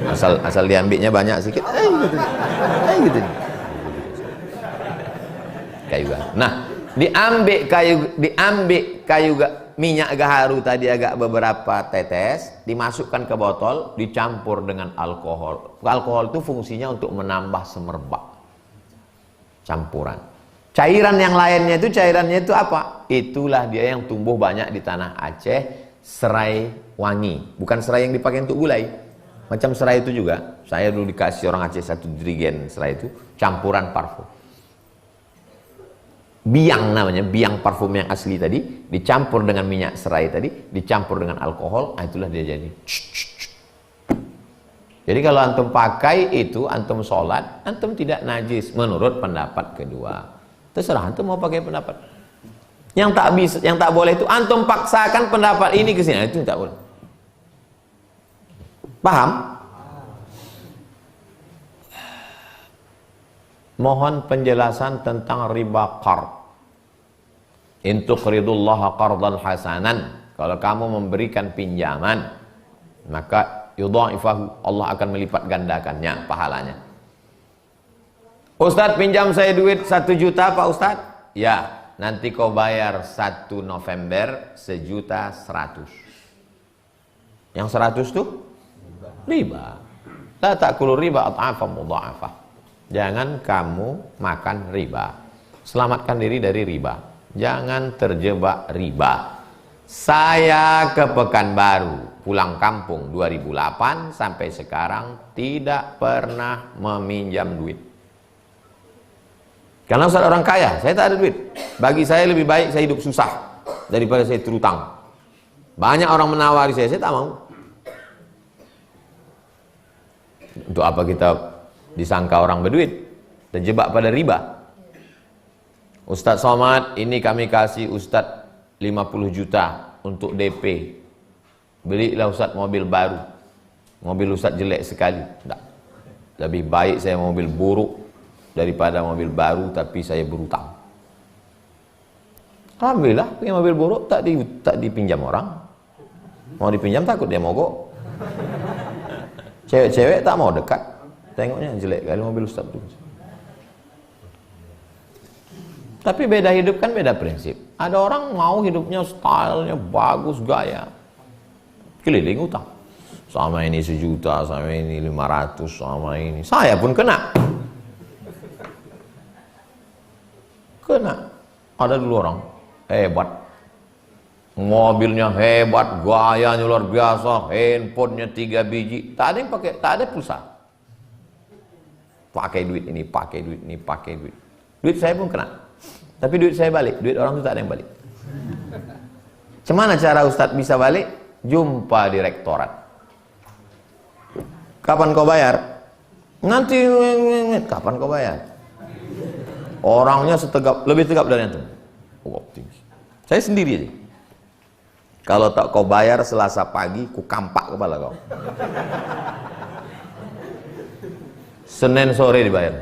Asal diambilnya banyak sedikit. Gitu. Kayu gaharu. Nah, Diambil kayu minyak gaharu tadi agak beberapa tetes, dimasukkan ke botol, dicampur dengan alkohol. Alkohol itu fungsinya untuk menambah semerbak. Campuran. Cairan yang lainnya itu, cairannya itu apa? Itulah dia yang tumbuh banyak di tanah Aceh, serai wangi. Bukan serai yang dipakai untuk gulai. Macam serai itu juga. Saya dulu dikasih orang Aceh satu jerigen serai itu, campuran parfum. Biang namanya, biang parfum yang asli tadi, dicampur dengan minyak serai tadi, dicampur dengan alkohol, itulah dia jadi. Jadi kalau antum pakai itu, antum sholat, antum tidak najis menurut pendapat kedua. Terserah antum mau pakai pendapat. Yang tak bisa, yang tak boleh itu antum paksakan pendapat ini ke sini, itu tak boleh. Paham? Mohon penjelasan tentang riba qard. In tuqridullaha qardan hasanan. Kalau kamu memberikan pinjaman, maka yudha'ifahu, Allah akan melipat gandakannya pahalanya. Ustadz, pinjam saya duit 1 juta Pak Ustadz. Ya, nanti kau bayar 1 November 1.100.000. Yang 100 tuh riba. La ta'kulu riba ad'afan mudha'afah. Jangan kamu makan riba. Selamatkan diri dari riba. Jangan terjebak riba. Saya ke Pekanbaru, pulang kampung 2008 sampai sekarang tidak pernah meminjam duit. Karena Ustaz orang kaya, saya tak ada duit. Bagi saya lebih baik saya hidup susah daripada saya terutang. Banyak orang menawari saya tak mau. Untuk apa kita disangka orang berduit, terjebak pada riba. Ustadz Somad, ini kami kasih Ustadz 50 juta untuk DP. Belilah Ustadz mobil baru. Mobil Ustadz jelek sekali. Tidak. Lebih baik saya mobil buruk daripada mobil baru tapi saya berutang. Alhamdulillah, punya mobil buruk tak dipinjam orang. Mau dipinjam takut dia mogok. Cewek-cewek tak mau dekat. Tengoknya jelek kali mobil Ustaz itu. Tapi beda hidup kan beda prinsip. Ada orang mau hidupnya stylenya bagus, gaya. Keliling utang. Sama ini 1 juta, sama ini 500, sama ini. Saya pun kena. Ada dulu orang hebat. Mobilnya hebat, gayanya luar biasa, handphonenya 3 biji. Tak ada yang pakai, tak ada pulsa. Pakai duit ini, pakai duit ini, pakai duit. Duit saya pun kena. Tapi duit saya balik, duit orang itu tak ada yang balik. Cemana cara Ustadz bisa balik? Jumpa direktorat. Kapan kau bayar? Nanti. Kapan kau bayar? Orangnya lebih tegap dari antum. Optimis. Saya sendiri aja. Kalau tak kau bayar Selasa pagi, ku kampak kepala kau. Senin sore dibayar.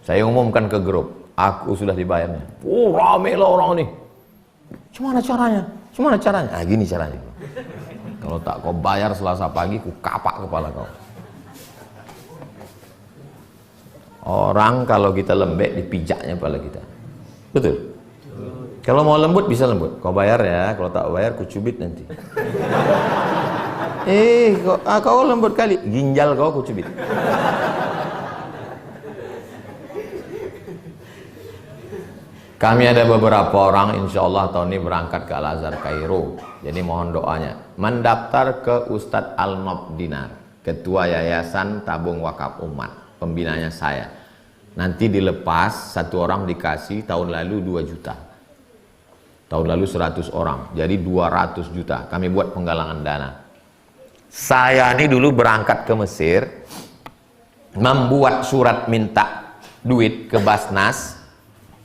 Saya umumkan ke grup, aku sudah dibayarnya. Oh, rame lah orang nih. Gimana caranya? Gimana caranya? Ah, gini caranya. Kalau tak kau bayar Selasa pagi, ku kapak kepala kau. Orang kalau kita lembek, dipijaknya kepala kita. Betul? Kalau mau lembut, bisa lembut. Kau bayar ya, kalau tak bayar, ku cubit nanti. Kau lembut kali. Ginjal kau, ku cubit. Kami ada beberapa orang, insya Allah tahun ini berangkat ke Al-Azhar Kairo. Jadi mohon doanya. Mendaftar ke Ustadz Al-Nob Dinar, Ketua Yayasan Tabung Wakaf Umat. Pembinanya saya. Nanti dilepas, 1 orang dikasih, tahun lalu 2 juta. Tahun lalu 100 orang. Jadi 200 juta. Kami buat penggalangan dana. Saya ini dulu berangkat ke Mesir, membuat surat minta duit ke Basnas.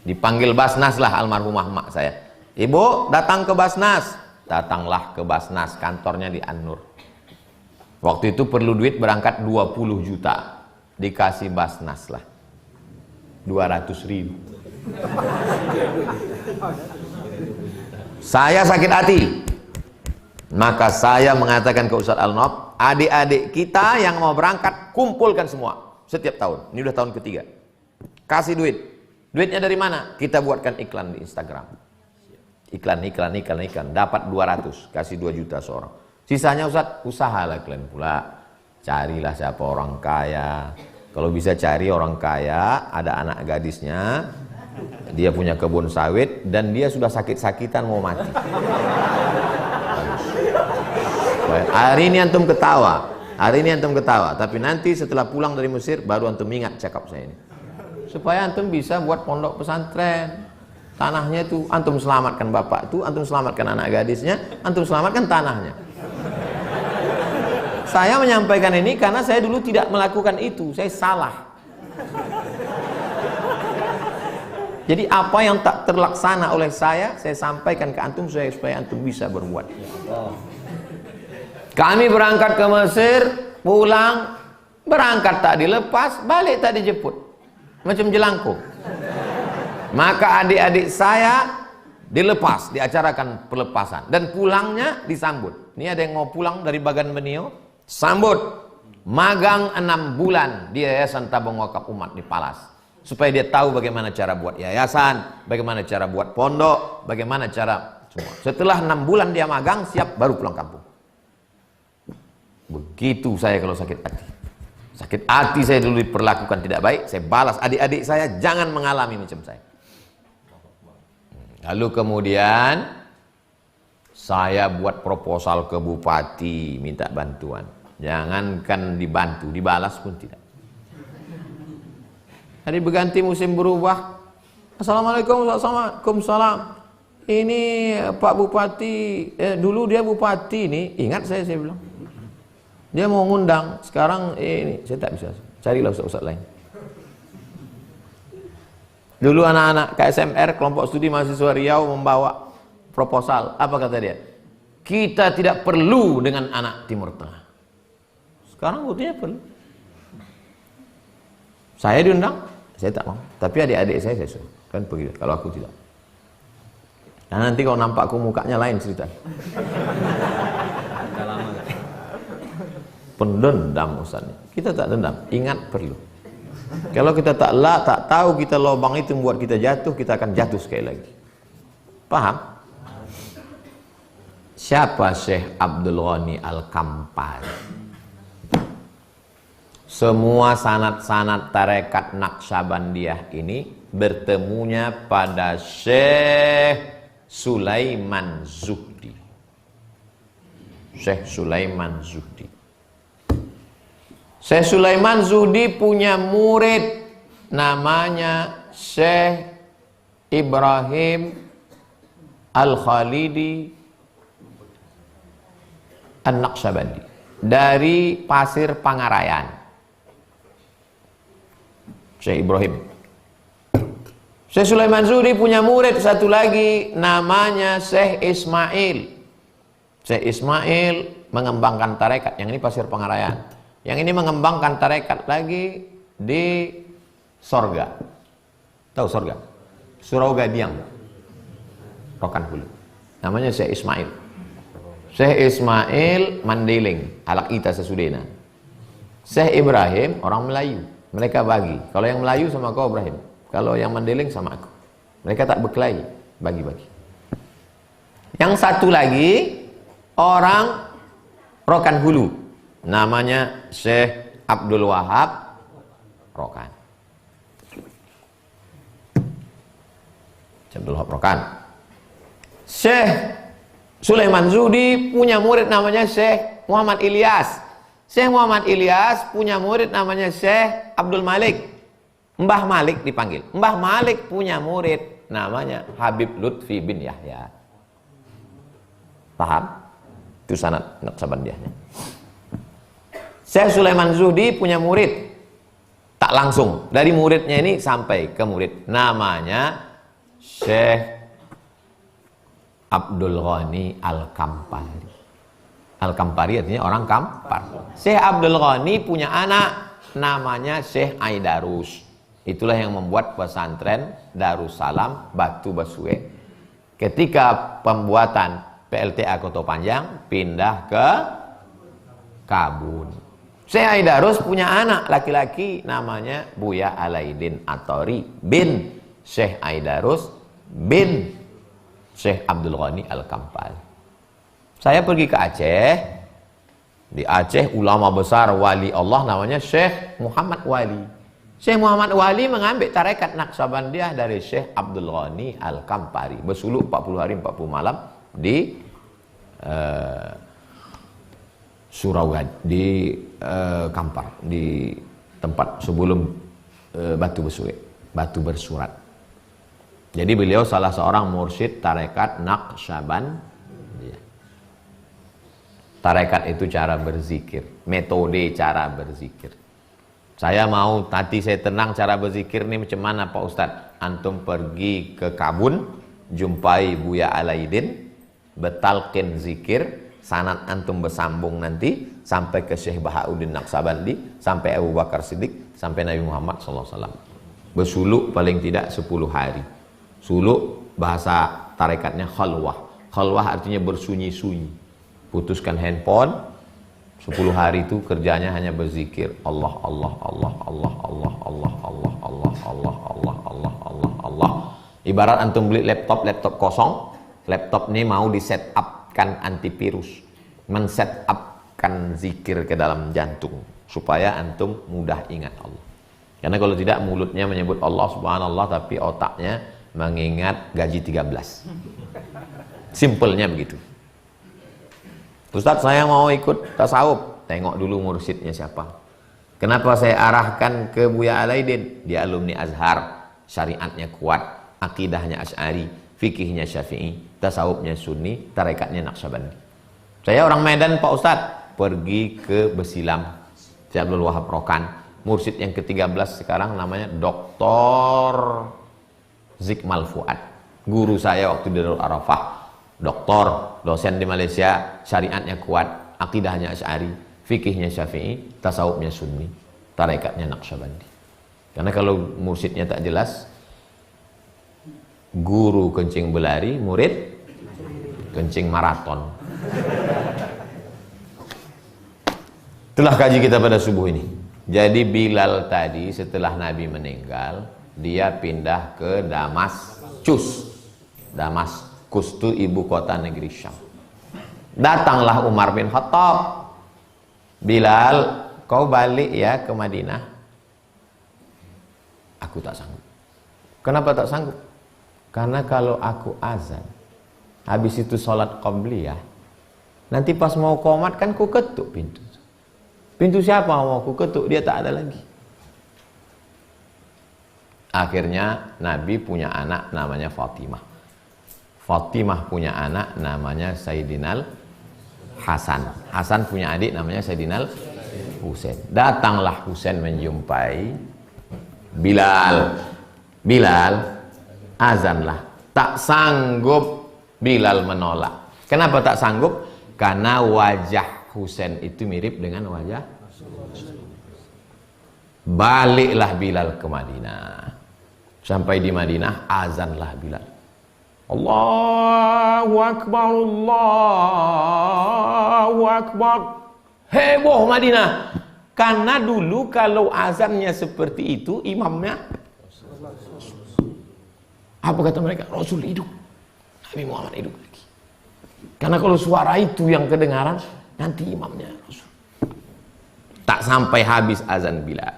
Dipanggil Basnas lah almarhumah mak saya. Ibu datang ke Basnas. Datanglah ke Basnas, kantornya di An-Nur. Waktu itu perlu duit berangkat 20 juta. Dikasih Basnas lah 200.000. Saya sakit hati. Maka saya mengatakan ke Ustadz Al-Nob, adik-adik kita yang mau berangkat kumpulkan semua setiap tahun. Ini udah tahun ketiga. Kasih duit. Duitnya dari mana? Kita buatkan iklan di Instagram. Iklan. Dapat 200, kasih 2 juta seorang. Sisanya Ustaz, usahalah kalian pula. Carilah siapa orang kaya. Kalau bisa cari orang kaya, ada anak gadisnya, dia punya kebun sawit, dan dia sudah sakit-sakitan mau mati. Hari ini antum ketawa, tapi nanti setelah pulang dari Mesir baru antum ingat cakap saya ini. Supaya antum bisa buat pondok pesantren. Tanahnya itu antum selamatkan bapak itu, antum selamatkan anak gadisnya, antum selamatkan tanahnya. Saya menyampaikan ini karena saya dulu tidak melakukan itu, saya salah. Jadi apa yang tak terlaksana oleh saya sampaikan ke antum supaya antum bisa berbuat. Kami berangkat ke Mesir, pulang, berangkat tak dilepas, balik tak dijemput. Macam jelangkung. Maka adik-adik saya dilepas, diacarakan pelepasan. Dan pulangnya disambut. Ini ada yang mau pulang dari Bagan Benio, sambut. Magang 6 bulan di Yayasan Tabung Wakaf Umat di Palas. Supaya dia tahu bagaimana cara buat yayasan, bagaimana cara buat pondok, bagaimana cara semua. Setelah 6 bulan dia magang, siap baru pulang kampung. Begitu saya kalau sakit hati. Sakit hati saya dulu diperlakukan tidak baik, saya balas. Adik-adik saya jangan mengalami macam saya. Lalu kemudian saya buat proposal ke bupati, minta bantuan. Jangankan dibantu, dibalas pun tidak. Hari berganti musim berubah. Assalamualaikum, Waalaikumsalam. Ini Pak Bupati, dulu dia bupati nih, ingat saya bilang. Dia mau ngundang, sekarang ini saya tak bisa. Carilah ustaz-ustaz lain. Dulu anak-anak KSMR, kelompok studi mahasiswa Riau membawa proposal. Apa kata dia? Kita tidak perlu dengan anak Timur Tengah. Sekarang buktinya perlu. Saya diundang, saya tak mau. Tapi adik-adik saya suruh. Kan begitu, kalau aku tidak. Nah, nanti kalau nampakku mukanya lain cerita. Pendendam Ustaznya. Kita tak dendam, ingat perlu. Kalau kita tak tahu kita lubang itu membuat kita jatuh, kita akan jatuh sekali lagi. Paham? Siapa Syekh Abdul Ghani Al-Kampari? Semua sanad-sanad tarekat Naqsyabandiyah ini bertemunya pada Syekh Sulaiman Zuhdi. Syekh Sulaiman Zuhdi. Syekh Sulaiman Zuhdi punya murid namanya Syekh Ibrahim Al-Khalidi An-Naqsyabandi dari Pasir Pangarayan. Syekh Ibrahim. Syekh Sulaiman Zuhdi punya murid satu lagi namanya Syekh Ismail. Syekh Ismail mengembangkan tarekat, yang ini Pasir Pangarayan. Yang ini mengembangkan tarekat lagi di Sorga. Tahu Sorga? Surau Gadiang, Rokan Hulu. Namanya Syekh Ismail. Syekh Ismail Mandeling, Alak Ita Sesudena. Syekh Ibrahim orang Melayu. Mereka bagi. Kalau yang Melayu sama kau Ibrahim. Kalau yang Mandeling sama aku. Mereka tak berkelahi, bagi-bagi. Yang satu lagi orang Rokan Hulu. Namanya Syekh Abdul Wahab Rokan. Syekh Abdul Wahab Rokan. Syekh Sulaiman Zuhdi punya murid namanya Syekh Muhammad Ilyas. Syekh Muhammad Ilyas punya murid namanya Syekh Abdul Malik. Mbah Malik dipanggil. Mbah Malik punya murid namanya Habib Lutfi bin Yahya. Paham? Itu sanad Naqsyabandiyahnya. Syekh Sulaiman Zuhdi punya murid, tak langsung dari muridnya ini sampai ke murid namanya Syekh Abdul Ghani Al-Kampari. Al-Kampari artinya orang Kampar. Syekh Abdul Ghani punya anak namanya Syekh Aidarus. Itulah yang membuat pesantren Darussalam Batu Basue. Ketika pembuatan PLTA Koto Panjang pindah ke Kabun. Syekh Aidarus punya anak laki-laki namanya Buya Alaidin Atori bin Syekh Aidarus bin Syekh Abdul Ghani Al-Kampali. Saya pergi ke Aceh. Di Aceh ulama besar wali Allah namanya Syekh Muhammad Wali. Syekh Muhammad Wali mengambil tarekat Naqsabandiyah dari Syekh Abdul Ghani Al-Kampali. Bersuluk 40 hari 40 malam di Surau di Kampar, di tempat sebelum Batu Besuit, Batu Bersurat. Jadi beliau salah seorang mursyid tarekat Naqsabandiyah. Tarekat itu cara berzikir, metode cara berzikir. Saya mau nanti saya tenang cara berzikir nih macam mana Pak Ustadz? Antum pergi ke Kabun, jumpai Buya Alaidin, betalkin zikir, sanad antum bersambung nanti sampai ke Syekh Bahauddin Naqsabandi, sampai Abu Bakar Siddiq, sampai Nabi Muhammad SAW. Bersuluk paling tidak 10 hari. Suluk bahasa tarekatnya khalwah. Khalwah artinya bersunyi-sunyi. Putuskan handphone, 10 hari itu kerjanya hanya berzikir Allah Allah Allah Allah Allah Allah Allah Allah Allah Allah Allah Allah Allah. Ibarat antum beli laptop kosong, laptop ini mau di set upkan antivirus, men-set upkan zikir ke dalam jantung supaya antum mudah ingat Allah. Karena kalau tidak mulutnya menyebut Allah subhanallah tapi otaknya mengingat gaji 13. Simpelnya begitu. Ustadz saya mau ikut tasawuf, tengok dulu mursyidnya siapa. Kenapa saya arahkan ke Buya Alaidin? Dia alumni Azhar, syariatnya kuat, akidahnya Asy'ari, fikihnya Syafi'i, tasawufnya Sunni, tarekatnya Naqsabandi. Saya orang Medan Pak Ustadz, pergi ke Besilam, Syekh Abdul Wahab Rokan, mursyid yang ke-13 sekarang namanya Dr. Zikmal Fuad. Guru saya waktu di Darul Arafah. Doktor, dosen di Malaysia, syariatnya kuat, akidahnya Asy'ari, fikihnya Syafi'i, tasawufnya Sunni, tarekatnya Naqsabandi. Karena kalau mursyidnya tak jelas, guru kencing berlari, murid kencing maraton. Itulah kaji kita pada subuh ini. Jadi Bilal tadi setelah Nabi meninggal, dia pindah ke Damaskus. Damaskus itu ibu kota negeri Syam. Datanglah Umar bin Khattab. Bilal, kau balik ya ke Madinah. Aku tak sanggup. Kenapa tak sanggup? Karena kalau aku azan, habis itu sholat qabliyah, nanti pas mau qomat kan ku ketuk pintu. Pintu siapa mau ku ketuk? Dia tak ada lagi. Akhirnya Nabi punya anak namanya Fatimah. Fatimah punya anak namanya Sayyidinal Hasan. Hasan punya adik namanya Sayyidinal Husain. Datanglah Husain menjumpai Bilal. Bilal, azanlah. Tak sanggup Bilal menolak. Kenapa tak sanggup? Karena wajah Husain itu mirip dengan wajah. Baliklah Bilal ke Madinah. Sampai di Madinah, azanlah Bilal. Allahu Akbar, Allahu Akbar. Heboh Madinah. Karena dulu kalau azannya seperti itu, imamnya apa kata mereka? Rasul hidup, Nabi Muhammad hidup lagi. Karena kalau suara itu yang kedengaran, nanti imamnya Rasul. Tak sampai habis azan Bilal,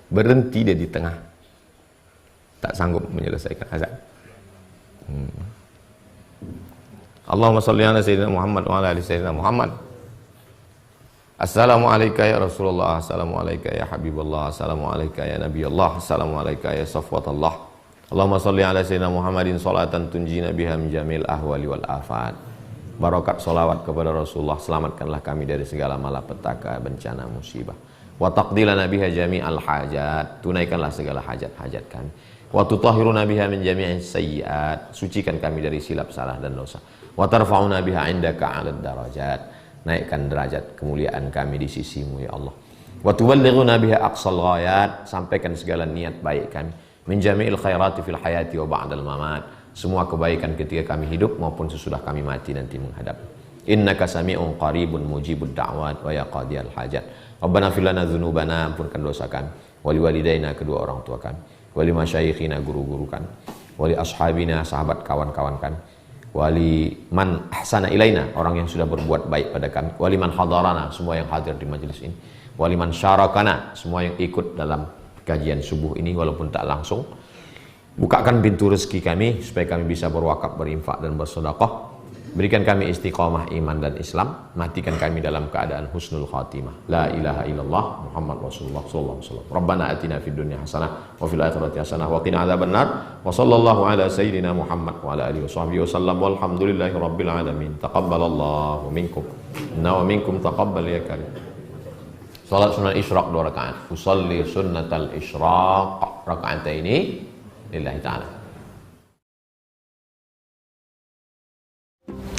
berhenti dia di tengah. Tak sanggup menyelesaikan azan. Allahumma sholli ala sayyidina Muhammad wa ala ali sayyidina Muhammad. Assalamualaikum ya Rasulullah, assalamualaikum ya Habibullah, assalamualaikum ya Nabiullah, assalamualaikum ya Safwatullah. Allahumma sholli ala sayyidina Muhammadin sholatan tunjina biha min jamil ahwali wal afat. Barakat sholawat kepada Rasulullah, selamatkanlah kami dari segala malapetaka, bencana, musibah. Wa taqdilana biha jami'al hajat, tunaikanlah segala hajat-hajat kami. Wa tutahhiruna biha min jami'is sayyi'at, sucikan kami dari silap salah dan dosa. Wa tarfa'una biha 'indaka 'alad darajat, naikkan derajat kemuliaan kami di sisimu ya Allah. Wa tuballighuna biha aqsal ghayat, sampaikan segala niat baik kami. Min jami'il khairati fil hayati wa ba'dal mamat, semua kebaikan ketika kami hidup maupun sesudah kami mati nanti menghadap. Innaka sami'un qaribun mujibud da'wat wa ya qadiyal hajat. Rabbana fil lana dzunubana, ampunkan dosa kami. Wali walidaina, kedua orang tua kami. wali masyayikhina, guru-guru kan, wali ashabina, sahabat kawan-kawan kan, wali man ahsana ilaina, orang yang sudah berbuat baik pada kami, wali man hadarana, semua yang hadir di majelis ini, wali man syarakana, semua yang ikut dalam kajian subuh ini walaupun tak langsung. Bukakan pintu rezeki kami supaya kami bisa berwakaf, berinfak dan bersedekah. Berikan kami istiqamah iman dan Islam. Matikan kami dalam keadaan husnul khatimah. La ilaha illallah Muhammad Rasulullah sallallahu alaihi wasallam. Rabbana atina fid dunya hasanah wa fil akhirati hasanah wa qina adzabannar. Wa sallallahu ala sayyidina Muhammad wa ala alihi washabbihi wasallam. Walhamdulillahi rabbil alamin. Taqabbalallahu minkum. Inna wa minkum taqabbal ya karim. Salat sunnah isyraq 2 rakaat. Usalli sunnatal isyraq raka'ataini lillahi ta'ala.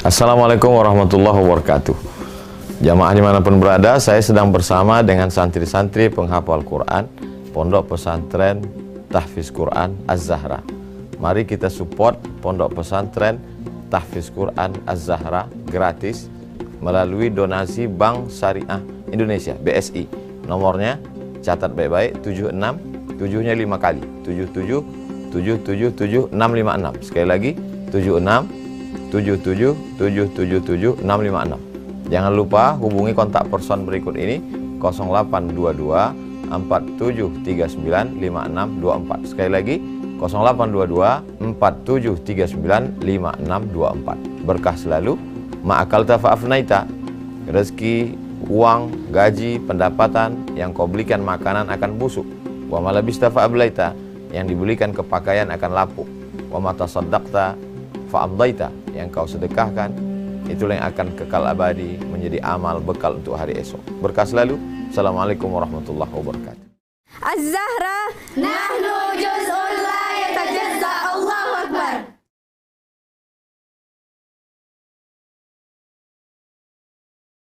Assalamualaikum warahmatullahi wabarakatuh. Jamaah dimanapun berada, saya sedang bersama dengan santri-santri penghafal Quran Pondok Pesantren Tahfiz Quran Az-Zahra. Mari kita support Pondok Pesantren Tahfiz Quran Az-Zahra gratis melalui donasi Bank Syariah Indonesia (BSI). Nomornya catat baik-baik, 76 7-nya 5 kali, 77 777 656. Sekali lagi 76 77 777 656. Jangan lupa hubungi kontak person berikut ini 0822 4739 5624. Sekali lagi 0822 4739 5624. Berkah selalu, ma'akalta fa'afnaita. Rezeki, uang, gaji, pendapatan yang kau belikan makanan akan busuk. Wa malabista fa'ablaita, yang dibelikan kepakaian akan lapuk. Wa mata saddaqta fa'amdaita, yang kau sedekahkan itulah yang akan kekal abadi menjadi amal bekal untuk hari esok. Berkah selalu. Assalamualaikum warahmatullahi wabarakatuh. Az-Zahra nahnu juz